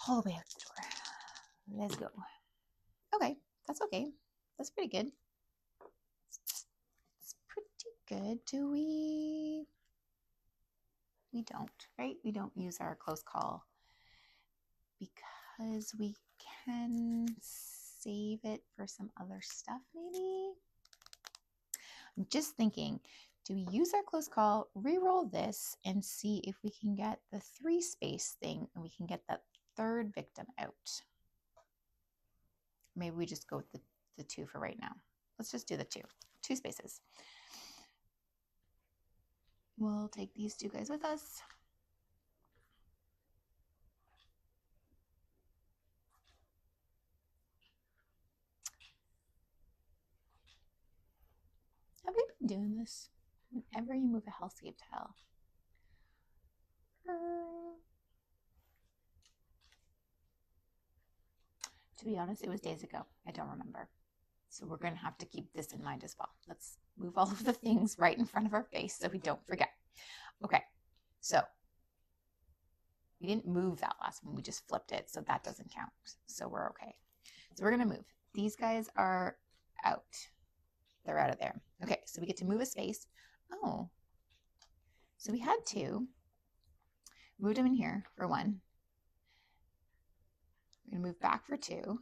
All the way out the door. Let's go. Okay, that's okay. That's pretty good. It's pretty good. Do we? We don't, right? We don't use our close call because we can save it for some other stuff, maybe? I'm just thinking, do we use our close call, re-roll this, and see if we can get the 3 space thing and we can get that third victim out? Maybe we just go with the 2 for right now. Let's just do the 2 spaces. We'll take these 2 guys with us. Have we been doing this? Whenever you move a Hellscape tile. To be honest, it was days ago. I don't remember. So we're going to have to keep this in mind as well. Let's move all of the things right in front of our face so we don't forget. Okay, so we didn't move that last one. We just flipped it, so that doesn't count. So we're okay. So we're going to move. These guys are out. They're out of there. Okay, so we get to move a space. Oh, so we had 2. Moved them in here for 1. We're going to move back for 2.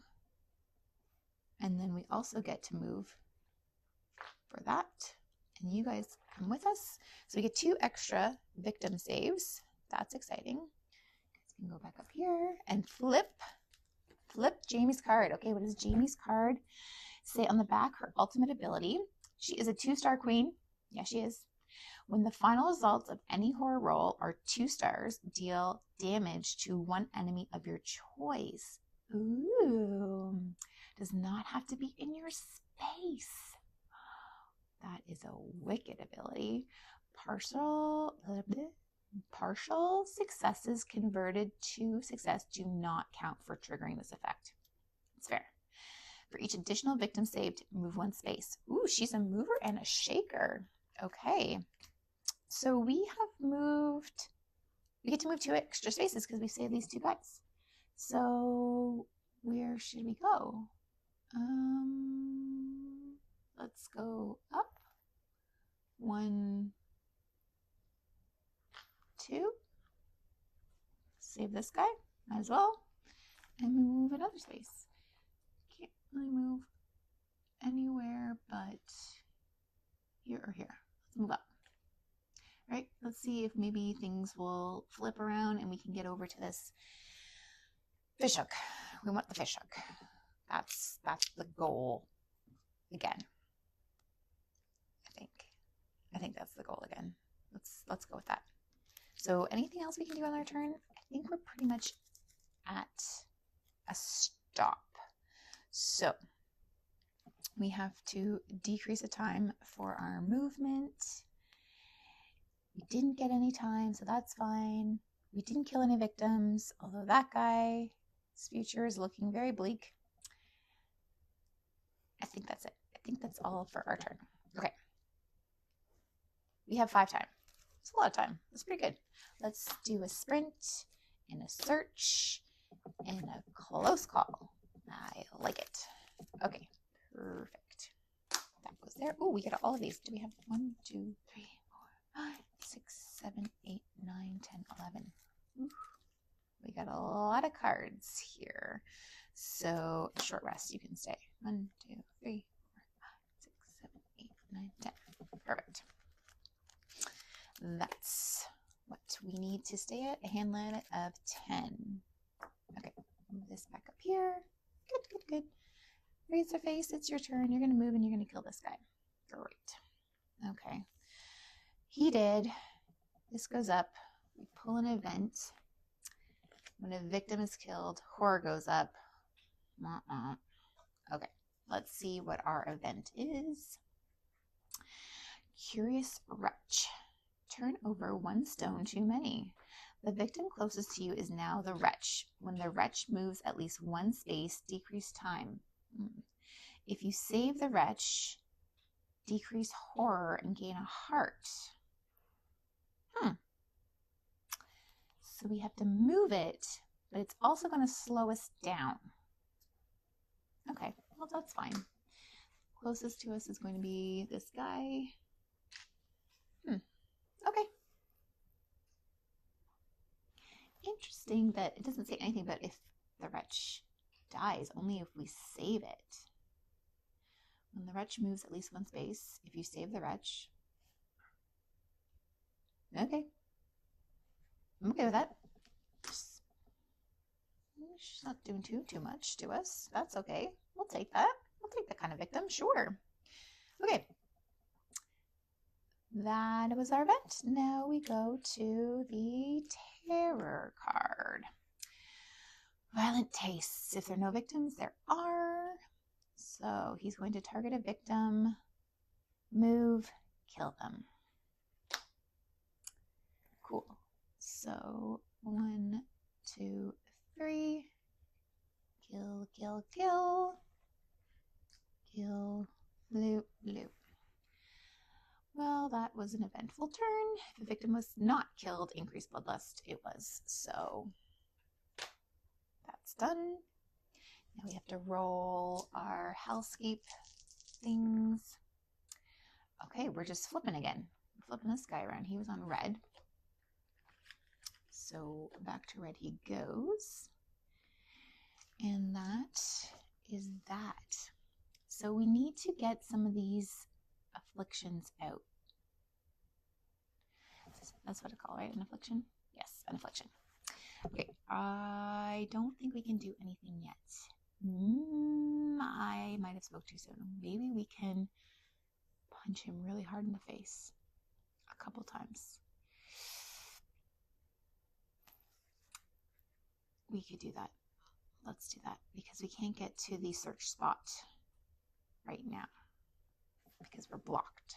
And then we also get to move for that. And you guys come with us. So we get 2 extra victim saves. That's exciting. You can go back up here and flip Jamie's card. Okay, what does Jamie's card say on the back? Her ultimate ability. She is a 2-star queen. Yeah, she is. When the final results of any horror roll are 2 stars, deal damage to 1 enemy of your choice. Ooh. Does not have to be in your space. That is a wicked ability. Partial successes converted to success do not count for triggering this effect. It's fair. For each additional victim saved, move 1 space. Ooh, she's a mover and a shaker. Okay. So we get to move 2 extra spaces because we saved these 2 guys. So where should we go? Let's go up. 1, 2. Save this guy, might as well. And we move another space. Can't really move anywhere but here or here. Let's move up. Right? Let's see if maybe things will flip around and we can get over to this fish hook. We want the fish hook. That's the goal again. I think that's the goal again. Let's go with that. So anything else we can do on our turn? I think we're pretty much at a stop. So we have to decrease the time for our movement. We didn't get any time, so that's fine. We didn't kill any victims, although that guy's future is looking very bleak. I think that's it. I think that's all for our turn. Okay. We have 5 time. It's a lot of time. That's pretty good. Let's do a sprint and a search and a close call. I like it. Okay, perfect. That goes there. Oh, we got all of these. Do we have 1, 2, 3, 4, 5, 6, 7, 8, 9, 10, 11? Ooh, we got a lot of cards here. So short rest, you can stay. 1, 2, 3, 4, 5, 6, 7, 8, 9, 10. Perfect. That's what we need to stay at, a hand limit of 10. Okay, move this back up here. Good, good, good. Razorface, it's your turn. You're going to move and you're going to kill this guy. Great. Okay. He did. This goes up. We pull an event. When a victim is killed, horror goes up. Okay, let's see what our event is. Curious Wretch. Turn over 1 stone too many. The victim closest to you is now the wretch. When the wretch moves at least 1 space, decrease time. If you save the wretch, decrease horror and gain a heart. So we have to move it, but it's also going to slow us down. Okay, well, that's fine. Closest to us is going to be this guy. Okay. Interesting that it doesn't say anything about if the wretch dies, only if we save it. When the wretch moves at least 1 space, if you save the wretch. Okay. I'm okay with that. She's not doing too much to us. That's okay. We'll take that. We'll take that kind of victim. Sure. Okay. That was our event. Now we go to the terror card. Violent tastes. If there are no victims, there are. So he's going to target a victim, move, kill them. Cool. So 1, 2, 3. Kill, kill, kill. Kill, loop, loop. Well, that was an eventful turn. If the victim was not killed, increased bloodlust, it was. So that's done. Now we have to roll our Hellscape things. Okay, we're just flipping again. We're flipping this guy around. He was on red. So back to red he goes. And that is that. So we need to get some of these afflictions out. That's what I call, right? An affliction? Yes, an affliction. Okay, I don't think we can do anything yet. I might have spoke too soon. Maybe we can punch him really hard in the face a couple times. We could do that. Let's do that because we can't get to the search spot right now because we're blocked.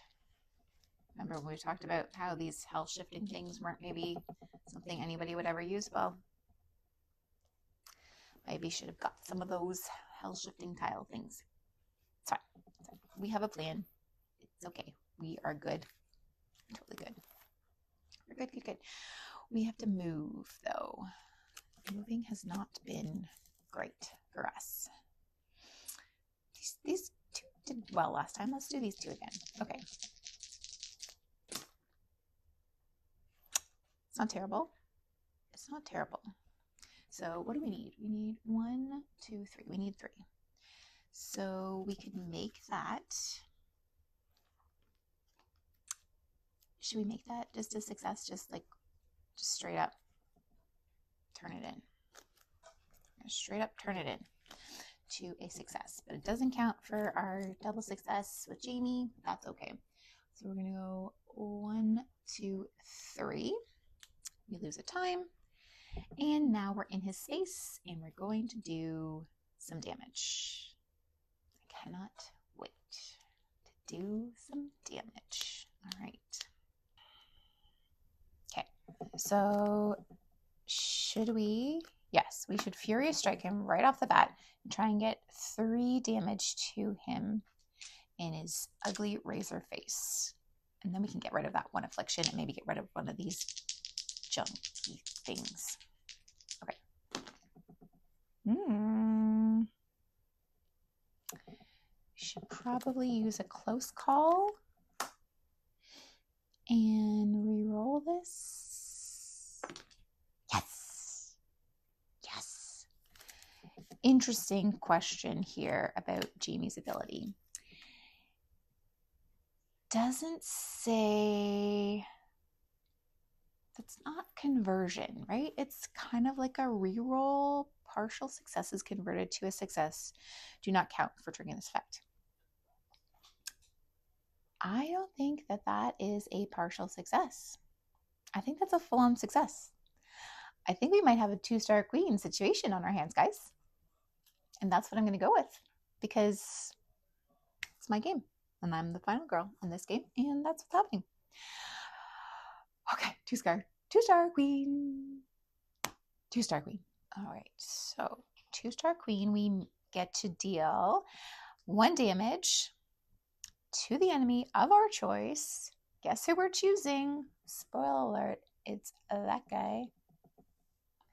Remember when we talked about how these hell shifting things weren't maybe something anybody would ever use? Well, maybe should have got some of those hell shifting tile things. It's fine. It's fine. We have a plan. It's okay. We are good. Totally good. We're good, good, good. We have to move though. Moving has not been great for us. These 2 did well last time. Let's do these 2 again. Okay. It's not terrible. It's not terrible. So what do we need? We need 1, 2, 3. We need 3. So we could make that Should we make that just a success? Just straight up turn it in. Straight up turn it in to a success. But it doesn't count for our double success with Jamie. That's okay. So we're going to go 1, 2, 3. We lose a time. And now we're in his space and we're going to do some damage. I cannot wait to do some damage. All right. Okay. So should we? Yes, we should Furious Strike him right off the bat and try and get 3 damage to him in his ugly razor face. And then we can get rid of that 1 affliction and maybe get rid of one of these junky things. Okay. Should probably use a close call and re-roll this. Yes. Yes. Interesting question here about Jamie's ability. Doesn't say, that's not conversion, right? It's kind of like a reroll. Partial successes converted to a success do not count for triggering this effect. I don't think that that is a partial success. I think that's a full-on success. I think we might have a 2-star queen situation on our hands, guys. And that's what I'm going to go with because it's my game and I'm the final girl in this game and that's what's happening. Okay, 2-star queen. 2-star queen. All right, so 2-star queen, we get to deal 1 damage to the enemy of our choice. Guess who we're choosing? Spoiler alert, it's that guy.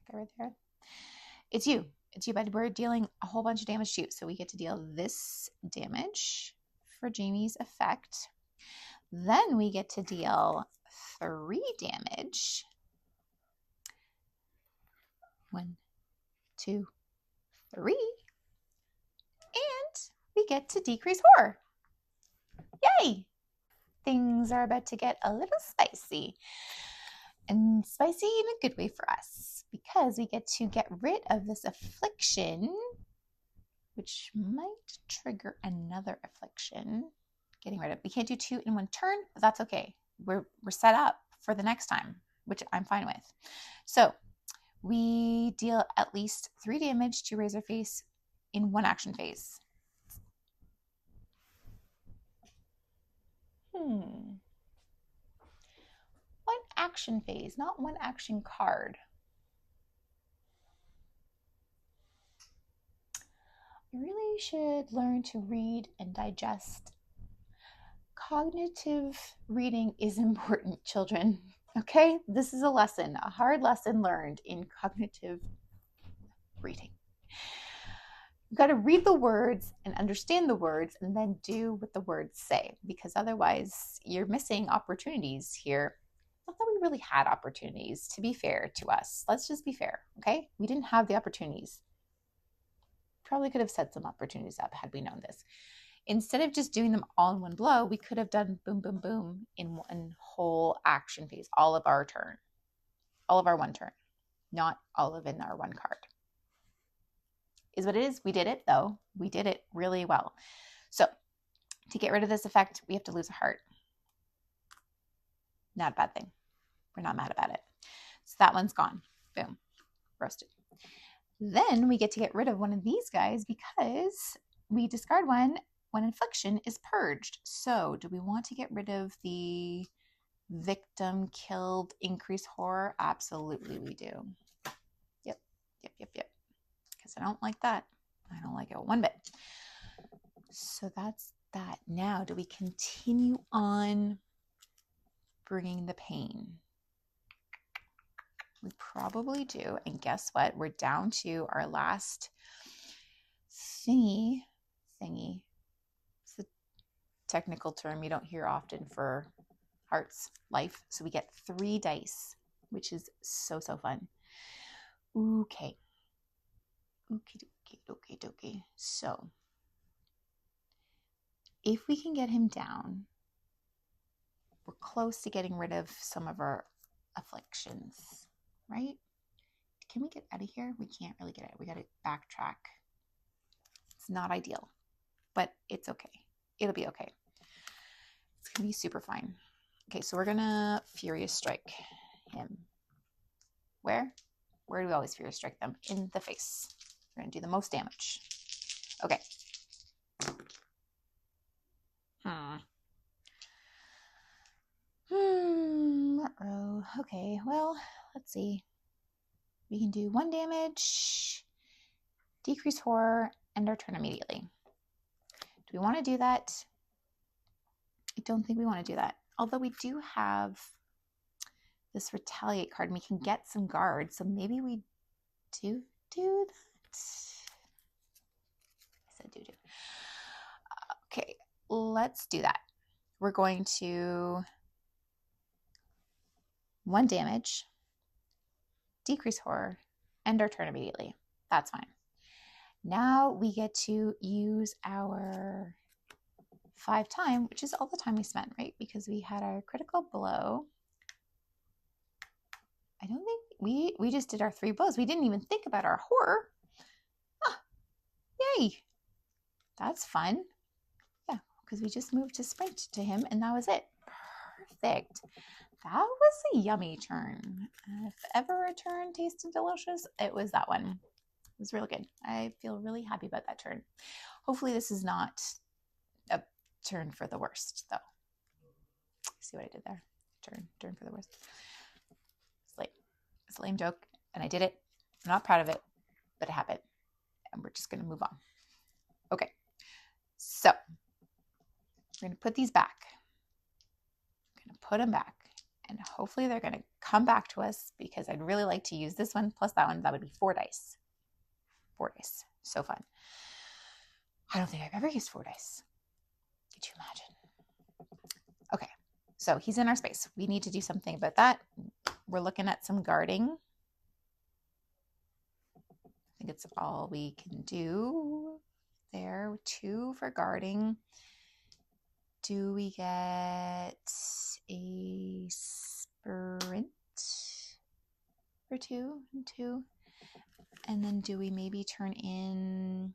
That guy right there. It's you. It's you, bud. We're dealing a whole bunch of damage to you. So we get to deal this damage for Jamie's effect. Then we get to deal 3 damage. 1, 2, 3. And we get to decrease horror. Yay! Things are about to get a little spicy. And spicy in a good way for us because we get to get rid of this affliction, which might trigger another affliction. Getting rid of. We can't do 2 in 1 turn, but that's okay. We're set up for the next time, which I'm fine with. So we deal at least 3 damage to Razorface in 1 action phase. 1 action phase, not 1 action card. You really should learn to read and digest. Cognitive reading is important, children. Okay? This is a lesson, a hard lesson learned in cognitive reading. You've got to read the words and understand the words and then do what the words say, because otherwise you're missing opportunities here. Not that we really had opportunities, to be fair to us. Let's just be fair, okay? We didn't have the opportunities. Probably could have set some opportunities up had we known this. Instead of just doing them all in 1 blow, we could have done boom, boom, boom in 1 whole action phase, all of our turn, all of our 1 turn, not all of in our 1 card. Is what it is. We did it though. We did it really well. So to get rid of this effect, we have to lose a heart. Not a bad thing. We're not mad about it. So that one's gone. Boom. Roasted. Then we get to get rid of one of these guys because we discard 1 when infliction is purged. So do we want to get rid of the victim killed increase horror? Absolutely we do. Yep. Because I don't like that. I don't like it 1 bit. So that's that. Now, do we continue on bringing the pain? We probably do. And guess what? We're down to our last thingy. It's a technical term you don't hear often for hearts, life. So we get 3 dice, which is so fun. Okay. Okay. So if we can get him down we're close to getting rid of some of our afflictions, right? Can we get out of here? We can't really get out. We got to backtrack. It's not ideal, but it's okay. It'll be okay. It's going to be super fine. Okay, so we're going to Furious Strike him. Where? Where do we always Furious Strike them? In the face. We're going to do the most damage. Okay. Uh-oh. Okay, well, let's see. We can do 1 damage, decrease horror, end our turn immediately. Do we want to do that? I don't think we want to do that. Although we do have this retaliate card and we can get some guards, so maybe we do that. I said do. Okay, let's do that. We're going to 1 damage, decrease horror, end our turn immediately. That's fine. Now we get to use our 5 time, which is all the time we spent, right? Because we had our critical blow. I don't think we just did our 3 blows. We didn't even think about our horror. Ah, yay. That's fun. Yeah, because we just moved to sprint to him and that was it. Perfect. That was a yummy turn. If ever a turn tasted delicious, it was that one. It was really good. I feel really happy about that turn. Hopefully this is not a turn for the worst, though. See what I did there? Turn for the worst. It's a lame joke, and I did it. I'm not proud of it, but it happened. And we're just going to move on. Okay. So we're going to put these back. I'm going to put them back. And hopefully they're going to come back to us because I'd really like to use this one plus that one. That would be 4 dice. 4 dice. So fun. I don't think I've ever used 4 dice. Could you imagine? Okay. So he's in our space. We need to do something about that. We're looking at some guarding. I think it's all we can do there. 2 for guarding. Do we get a sprint for 2 and 2? And then do we maybe turn in,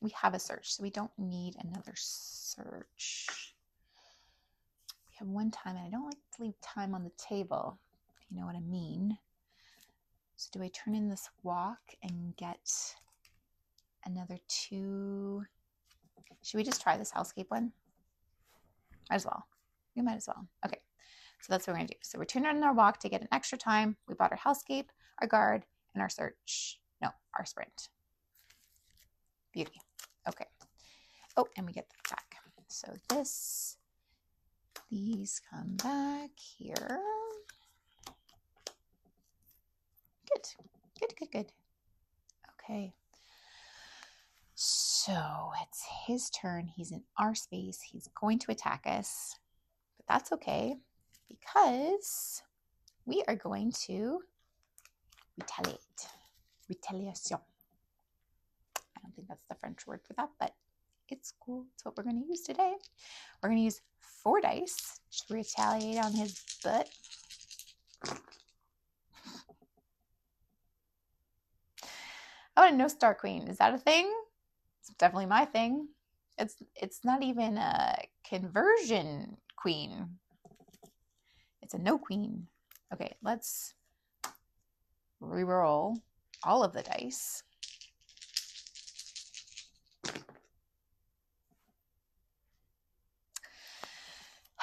we have a search, so we don't need another search. We have 1 time, and I don't like to leave time on the table, if you know what I mean. So do I turn in this walk and get another 2? Should we just try this Hellscape one? Might as well. We might as well. Okay, so that's what we're going to do. So we're turning in our walk to get an extra time. We bought our Hellscape, our guard, and our search. No, our sprint. Beauty. Okay. Oh, and we get that back. So these come back here. Good. Okay. So it's his turn. He's in our space. He's going to attack us, but that's okay because we are going to retaliate. Retaliation. I don't think that's the French word for that, but it's cool. It's what we're going to use today. We're going to use 4 dice to retaliate on his butt. Oh, and no Star Queen. Is that a thing? It's definitely my thing. It's not even a conversion queen. It's a no queen. Okay, let's reroll all of the dice.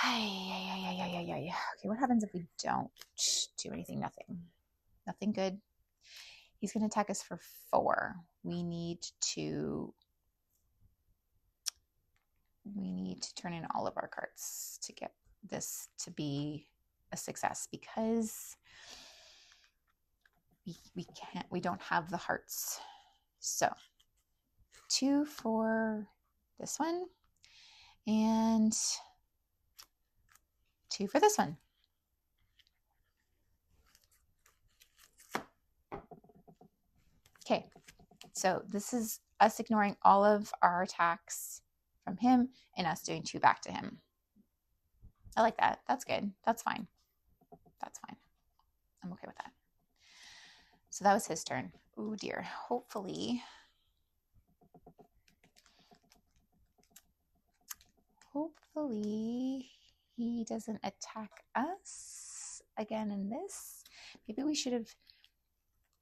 Okay, what happens if we don't do anything? Nothing good. He's going to attack us for 4. We need to turn in all of our cards to get this to be a success because we don't have the hearts. So 2 for this one and 2 for this one. Okay, so this is us ignoring all of our attacks from him and us doing 2 back to him. I like that. That's good. That's fine. That's fine. I'm okay with that. So that was his turn. Oh dear. Hopefully he doesn't attack us again in this. Maybe we should have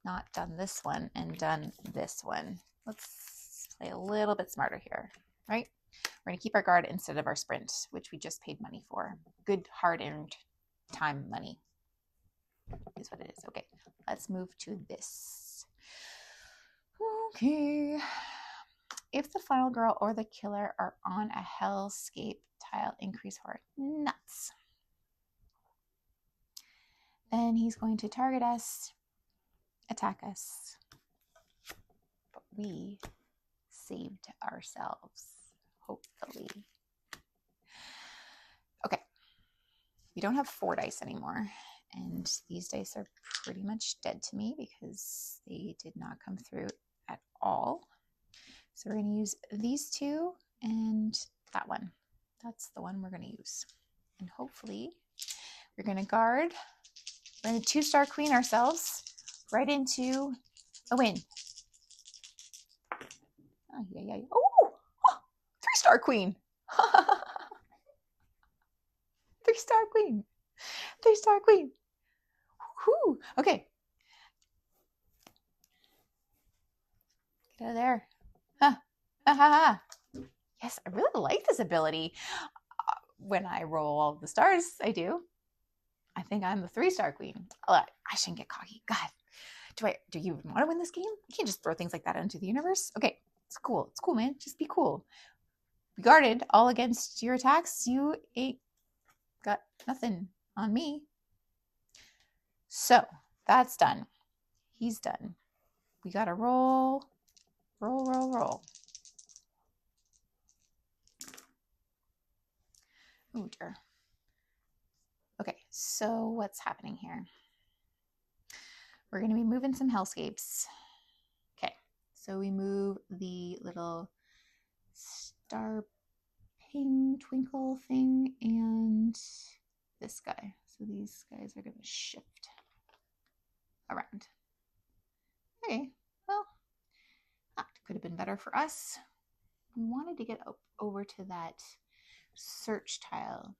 not done this one and done this one. Let's play a little bit smarter here, right? We're going to keep our guard instead of our sprint, which we just paid money for. Good, hard-earned time money is what it is. Okay, let's move to this. Okay. If the final girl or the killer are on a Hellscape tile, increase horror. Nuts. Then he's going to target us, attack us. But we saved ourselves, hopefully. Okay. We don't have 4 dice anymore. And these dice are pretty much dead to me because they did not come through at all. So we're going to use these 2 and that one. That's the one we're going to use. And hopefully we're going to guard. We're going to 2-star queen ourselves right into a win. Oh, yeah. Oh, 3-star queen. 3-star queen. 3-star queen. Whew. Okay. Get out of there. Yes, I really like this ability. When I roll all the stars, I do. I think I'm the 3-star queen. I shouldn't get cocky. God, do you want to win this game? You can't just throw things like that into the universe. Okay, it's cool. It's cool, man. Just be cool. Be guarded all against your attacks. You ain't got nothing on me. So that's done. He's done. We got to roll. Roll. Oh dear. Okay, so what's happening here? We're going to be moving some hellscapes. Okay, so we move the little star ping twinkle thing and this guy. So these guys are going to shift around. Okay, well, that could have been better for us. We wanted to get over to that search tile.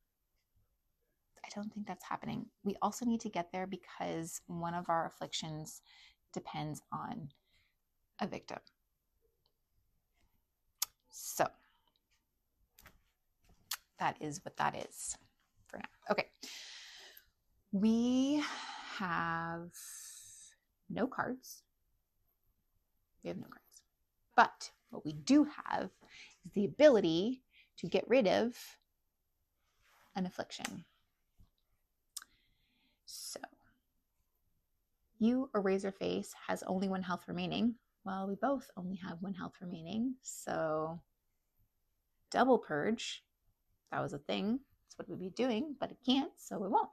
I don't think that's happening. We also need to get there because one of our afflictions depends on a victim. So that is what that is for now. Okay. We have no cards. We have no cards. But what we do have is the ability to get rid of an affliction. So you, or Razorface, has only 1 health remaining. Well, we both only have 1 health remaining. So double purge, that was a thing. That's what we'd be doing, but it can't, so we won't.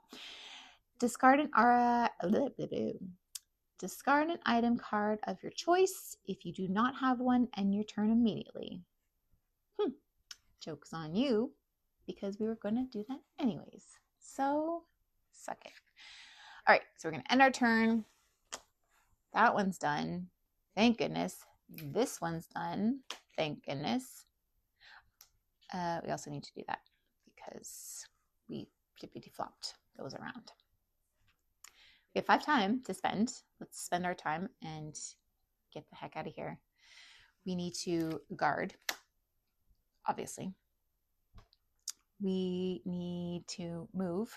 Discard an item card of your choice if you do not have one, end your turn immediately. Joke's on you, because we were going to do that anyways. So, suck it. All right, so we're going to end our turn. That one's done. Thank goodness. This one's done. Thank goodness. We also need to do that because we flippity-flopped those around. We have 5 time to spend. Let's spend our time and get the heck out of here. We need to guard, obviously. We need to move,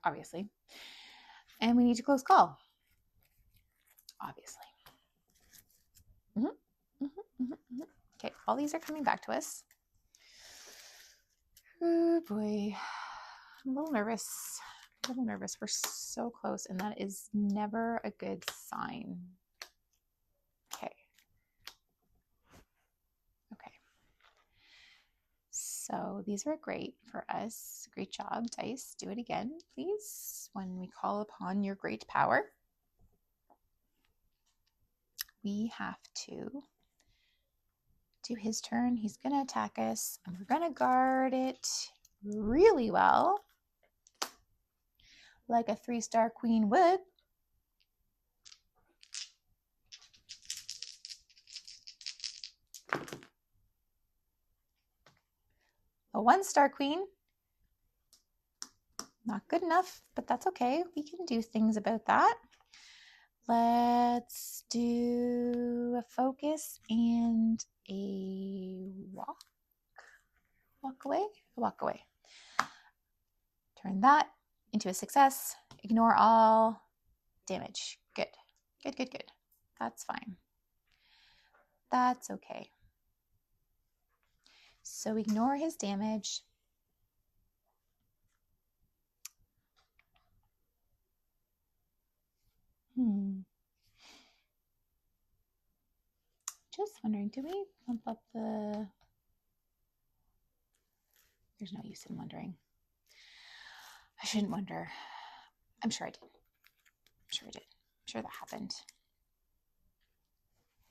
obviously. And we need to close call, obviously. Okay, all these are coming back to us. Oh boy, I'm a little nervous. We're so close, and that is never a good sign. Okay. So these are great for us. Great job, dice. Do it again, please, when we call upon your great power. We have to do his turn. He's going to attack us, and we're going to guard it really well, like a 3-star queen would. A 1-star queen, not good enough, but that's okay. We can do things about that. Let's do a focus and a walk. Walk away, walk away. Turn that into a success. Ignore all damage. Good, good, good, good. That's fine. That's okay. So ignore his damage. Just wondering, do we bump up the... There's no use in wondering. I shouldn't wonder. I'm sure I did. I'm sure I did. I'm sure that happened.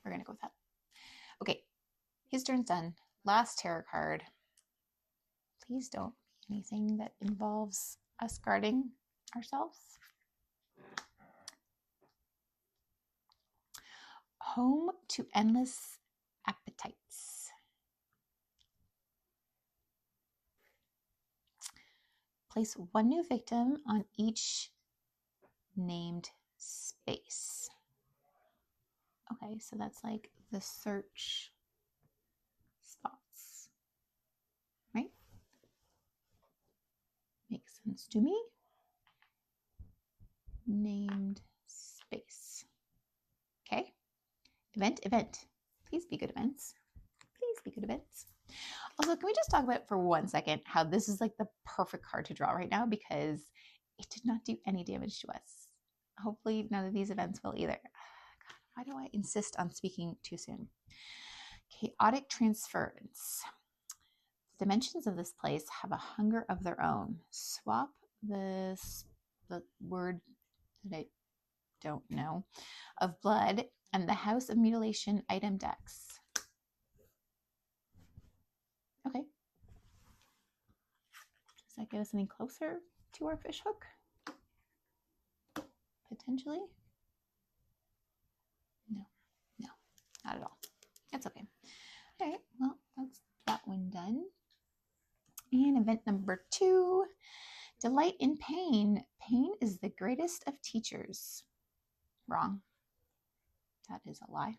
We're going to go with that. Okay, his turn's done. Last tarot card. Please don't be anything that involves us guarding ourselves. Home to endless appetites. Place one new victim on each named space. Okay, so that's like the search spots, right? Makes sense to me. Named space. Okay. Event, event. Please be good events. Please be good events. Also, can we just talk about for 1 second how this is like the perfect card to draw right now because it did not do any damage to us. Hopefully none of these events will either. God, why do I insist on speaking too soon? Chaotic transference. The dimensions of this place have a hunger of their own. Swap the word that I don't know of blood and the House of Mutilation item decks. Okay. Does that get us any closer to our fish hook? Potentially? No, not at all. That's okay. All right, well, that's that one done. And event number 2, delight in pain. Pain is the greatest of teachers. Wrong. That is a lie.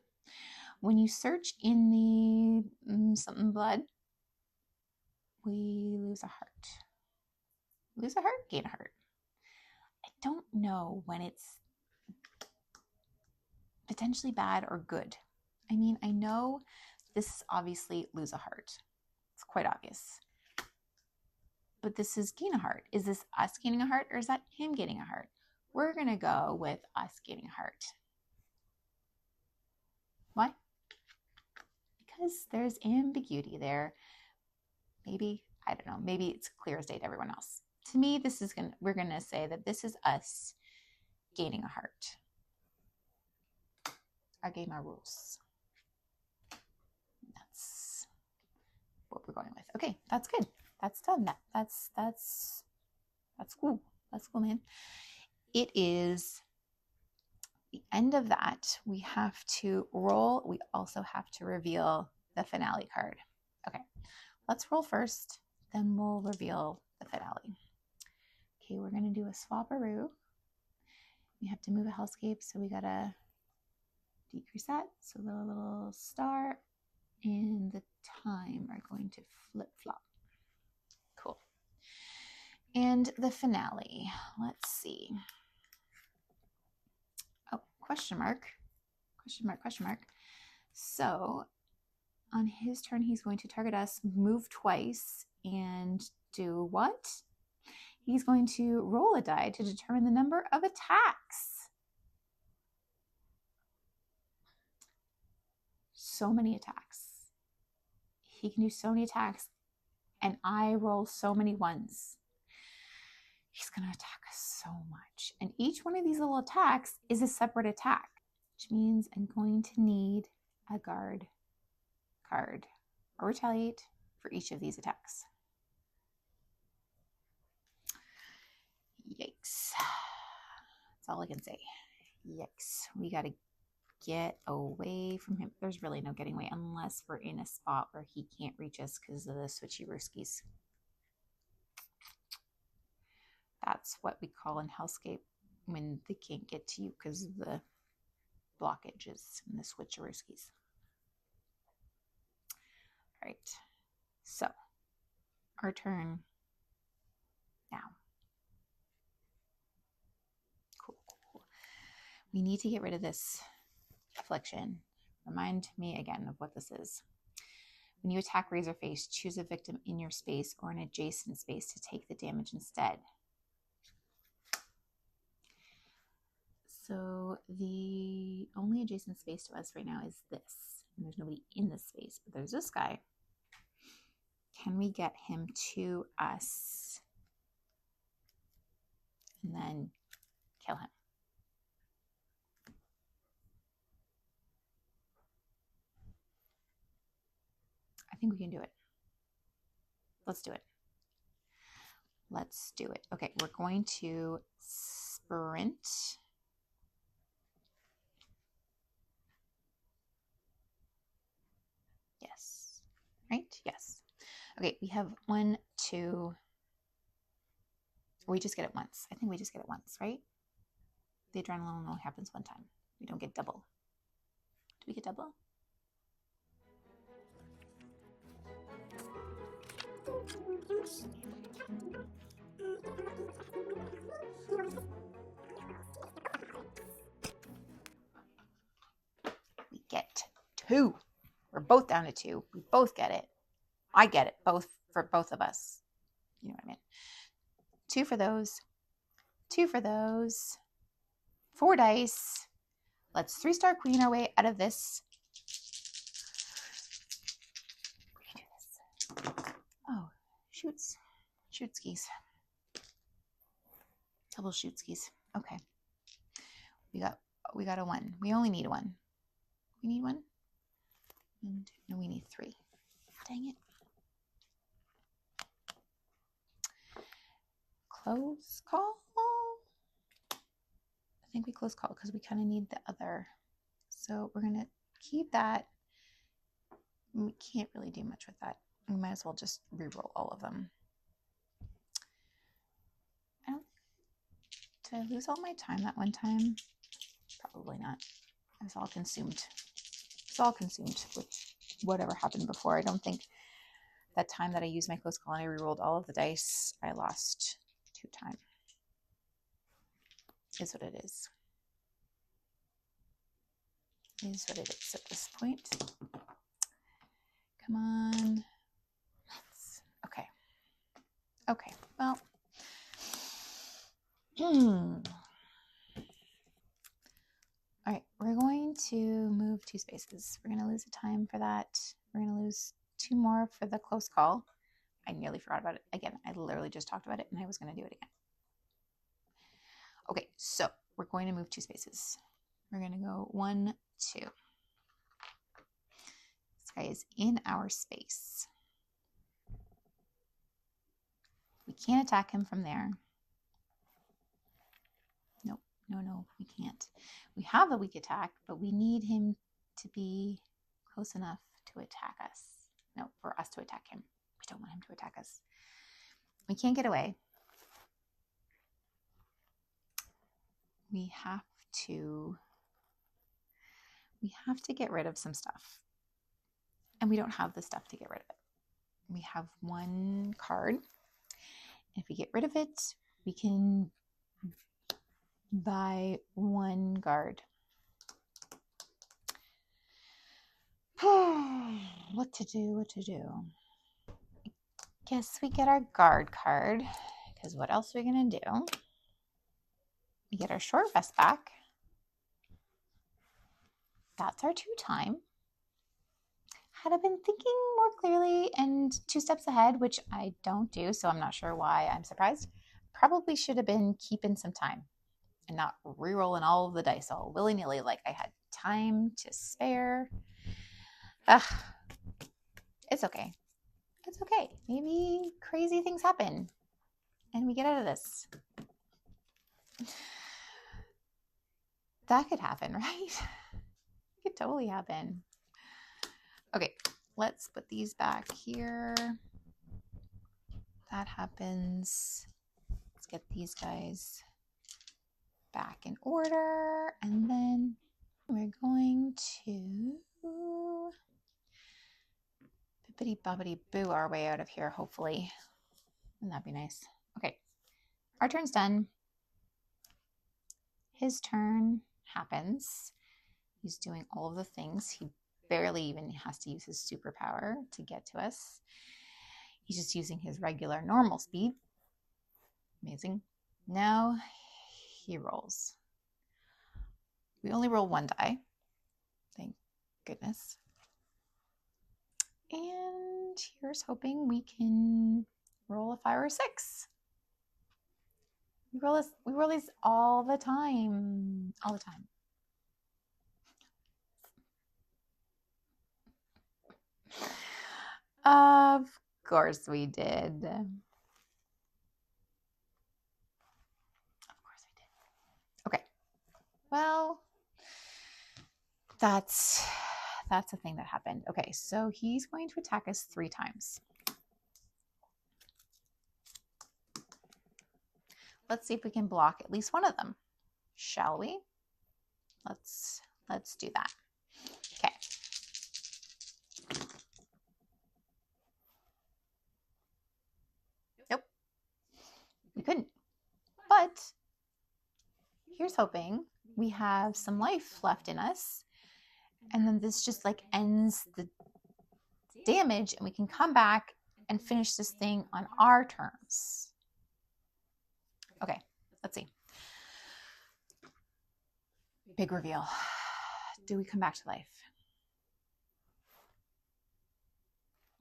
When you search in the something blood, we lose a heart. Lose a heart, gain a heart. I don't know when it's potentially bad or good. I mean, I know this is obviously lose a heart. It's quite obvious. But this is gain a heart. Is this us gaining a heart or is that him getting a heart? We're going to go with us gaining a heart. Why? Because there's ambiguity there. Maybe, I don't know, maybe it's clear as day to everyone else. To me, this is we're going to say that this is us gaining a heart. Our game, our rules. That's what we're going with. Okay, that's good. That's done. That's cool. That's cool, man. It is the end of that. We have to roll. We also have to reveal the finale card. Okay, let's roll first, then we'll reveal the finale. Okay, we're gonna do a swap-a-roo. We have to move a hellscape, so we gotta decrease that. So the little star and the time are going to flip-flop. Cool. And the finale, let's see. Oh, question mark. Question mark, question mark. So on his turn, he's going to target us, move twice, and do what? He's going to roll a die to determine the number of attacks. So many attacks. He can do so many attacks, and I roll so many ones. He's going to attack us so much. And each one of these little attacks is a separate attack, which means I'm going to need a guard card or retaliate for each of these attacks. all I can say. Yikes. We got to get away from him. There's really no getting away unless we're in a spot where he can't reach us because of the switchy rooskies. That's what we call in Hellscape when they can't get to you because of the blockages and the switcherooskies. All right, so our turn now. Cool. We need to get rid of this affliction. Remind me again of what this is. When you attack Razorface, choose a victim in your space or an adjacent space to take the damage instead. So the only adjacent space to us right now is this. And there's nobody in this space, but there's this guy. Can we get him to us and then kill him? I think we can do it. Let's do it. Let's do it. Okay, we're going to sprint. Yes. Right? Yes. Okay, we have 1, 2. We just get it once. I think we just get it once, right? The adrenaline only happens one time. We don't get double. Do we get double? We get 2. We're both down to 2. We both get it. I get it. Both for both of us. You know what I mean? 2 for those. 2 for those. 4 dice. Let's 3-star queen our way out of this. We can do this. Oh, shoots. Shoot skis. Double shoot skis. Okay. We got a 1. We only need 1. We need 1. And no, we need 3. Dang it. Close call? I think we close call because we kind of need the other. So we're going to keep that. We can't really do much with that. We might as well just reroll all of them. Did I lose all my time that one time? Probably not. I was all consumed. It's all consumed with whatever happened before. I don't think that time that I used my close call and I rerolled all of the dice, I lost 2 time. Is what it is. Is what it is at this point. Come on. Okay. Okay. Well. All right. We're going to move 2 spaces. We're going to lose a time for that. We're going to lose 2 more for the close call. I nearly forgot about it. Again, I literally just talked about it and I was going to do it again. Okay, so we're going to move 2 spaces. We're going to go 1, 2. This guy is in our space. We can't attack him from there. Nope, no, we can't. We have a weak attack, but we need him to be close enough to attack us. No, for us to attack him. We don't want him to attack us. We can't get away. We have to get rid of some stuff. And we don't have the stuff to get rid of it. We have 1 card. If we get rid of it, we can buy 1 guard. What to do? I guess we get our guard card, because what else are we going to do? We get our short rest back. That's our 2 time. Had I been thinking more clearly and 2 steps ahead, which I don't do, so I'm not sure why I'm surprised, probably should have been keeping some time and not re-rolling all of the dice all willy-nilly like I had time to spare. It's okay. It's okay. Maybe crazy things happen and we get out of this. That could happen, right? It could totally happen. Okay, let's put these back here. That happens. Let's get these guys back in order, and then we're going to bippity boppity boo our way out of here, hopefully. Wouldn't that be nice? Okay, our turn's done. His turn happens. He's doing all of the things. He barely even has to use his superpower to get to us. He's just using his regular normal speed. Amazing. Now he rolls. We only roll one die. Thank goodness. And here's hoping we can roll a 5 or a 6. We roll these all the time. All the time. Of course we did. Of course we did. Okay. Well, that's a thing that happened. Okay, so he's going to attack us 3 times. Let's see if we can block at least one of them. Shall we? Let's do that. Okay. Nope. We couldn't. But here's hoping we have some life left in us. And then this just like ends the damage and we can come back and finish this thing on our terms. Okay, let's see. Big reveal. Do we come back to life?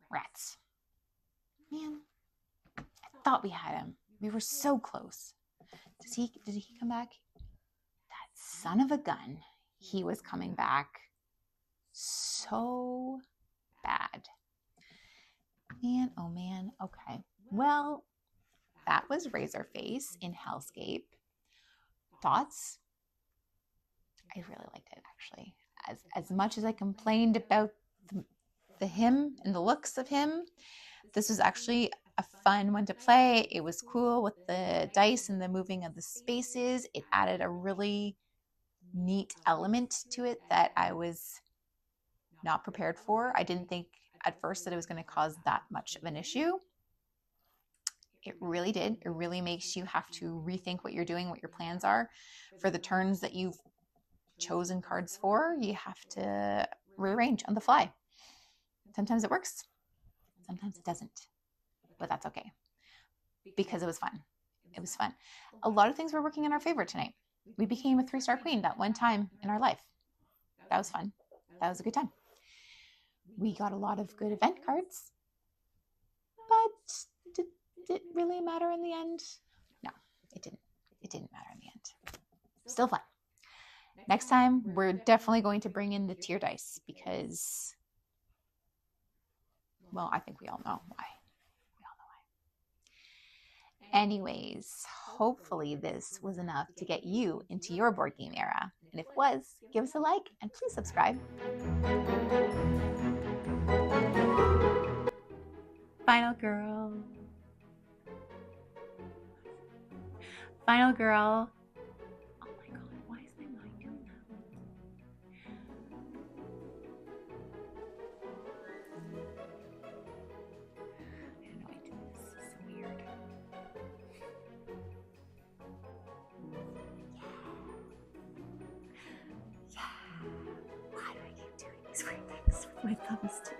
Rats. Man, I thought we had him. We were so close. Did he come back? That son of a gun. He was coming back so bad. Man, oh man. Okay. Well, that was Razorface in Hellscape. Thoughts? I really liked it, actually. As much as I complained about the him and the looks of him, this was actually a fun one to play. It was cool with the dice and the moving of the spaces. It added a really neat element to it that I was not prepared for. I didn't think at first that it was going to cause that much of an issue. It really did. It really makes you have to rethink what you're doing, what your plans are. For the turns that you've chosen cards for, you have to rearrange on the fly. Sometimes it works, sometimes it doesn't, but that's okay because it was fun. It was fun. A lot of things were working in our favor tonight. We became a 3-star queen that one time in our life. That was fun. That was a good time. We got a lot of good event cards, but did it really matter in the end? No, it didn't. It didn't matter in the end. Still fun. Next time, we're definitely going to bring in the tier dice because, well, I think we all know why. We all know why. Anyways, hopefully this was enough to get you into your board game era. And if it was, give us a like and please subscribe. Final girl. Final girl. Oh my god, why is my mind doing that? I don't know why I did this. This is so weird. Yeah. Why do I keep doing these weird things with my thumbs today?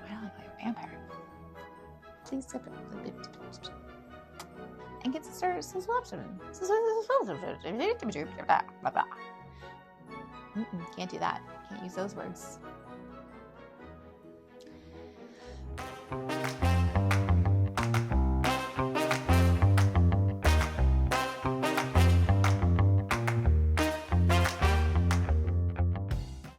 I like a vampire. Please tip it. And get started. Can't do that. Can't use those words.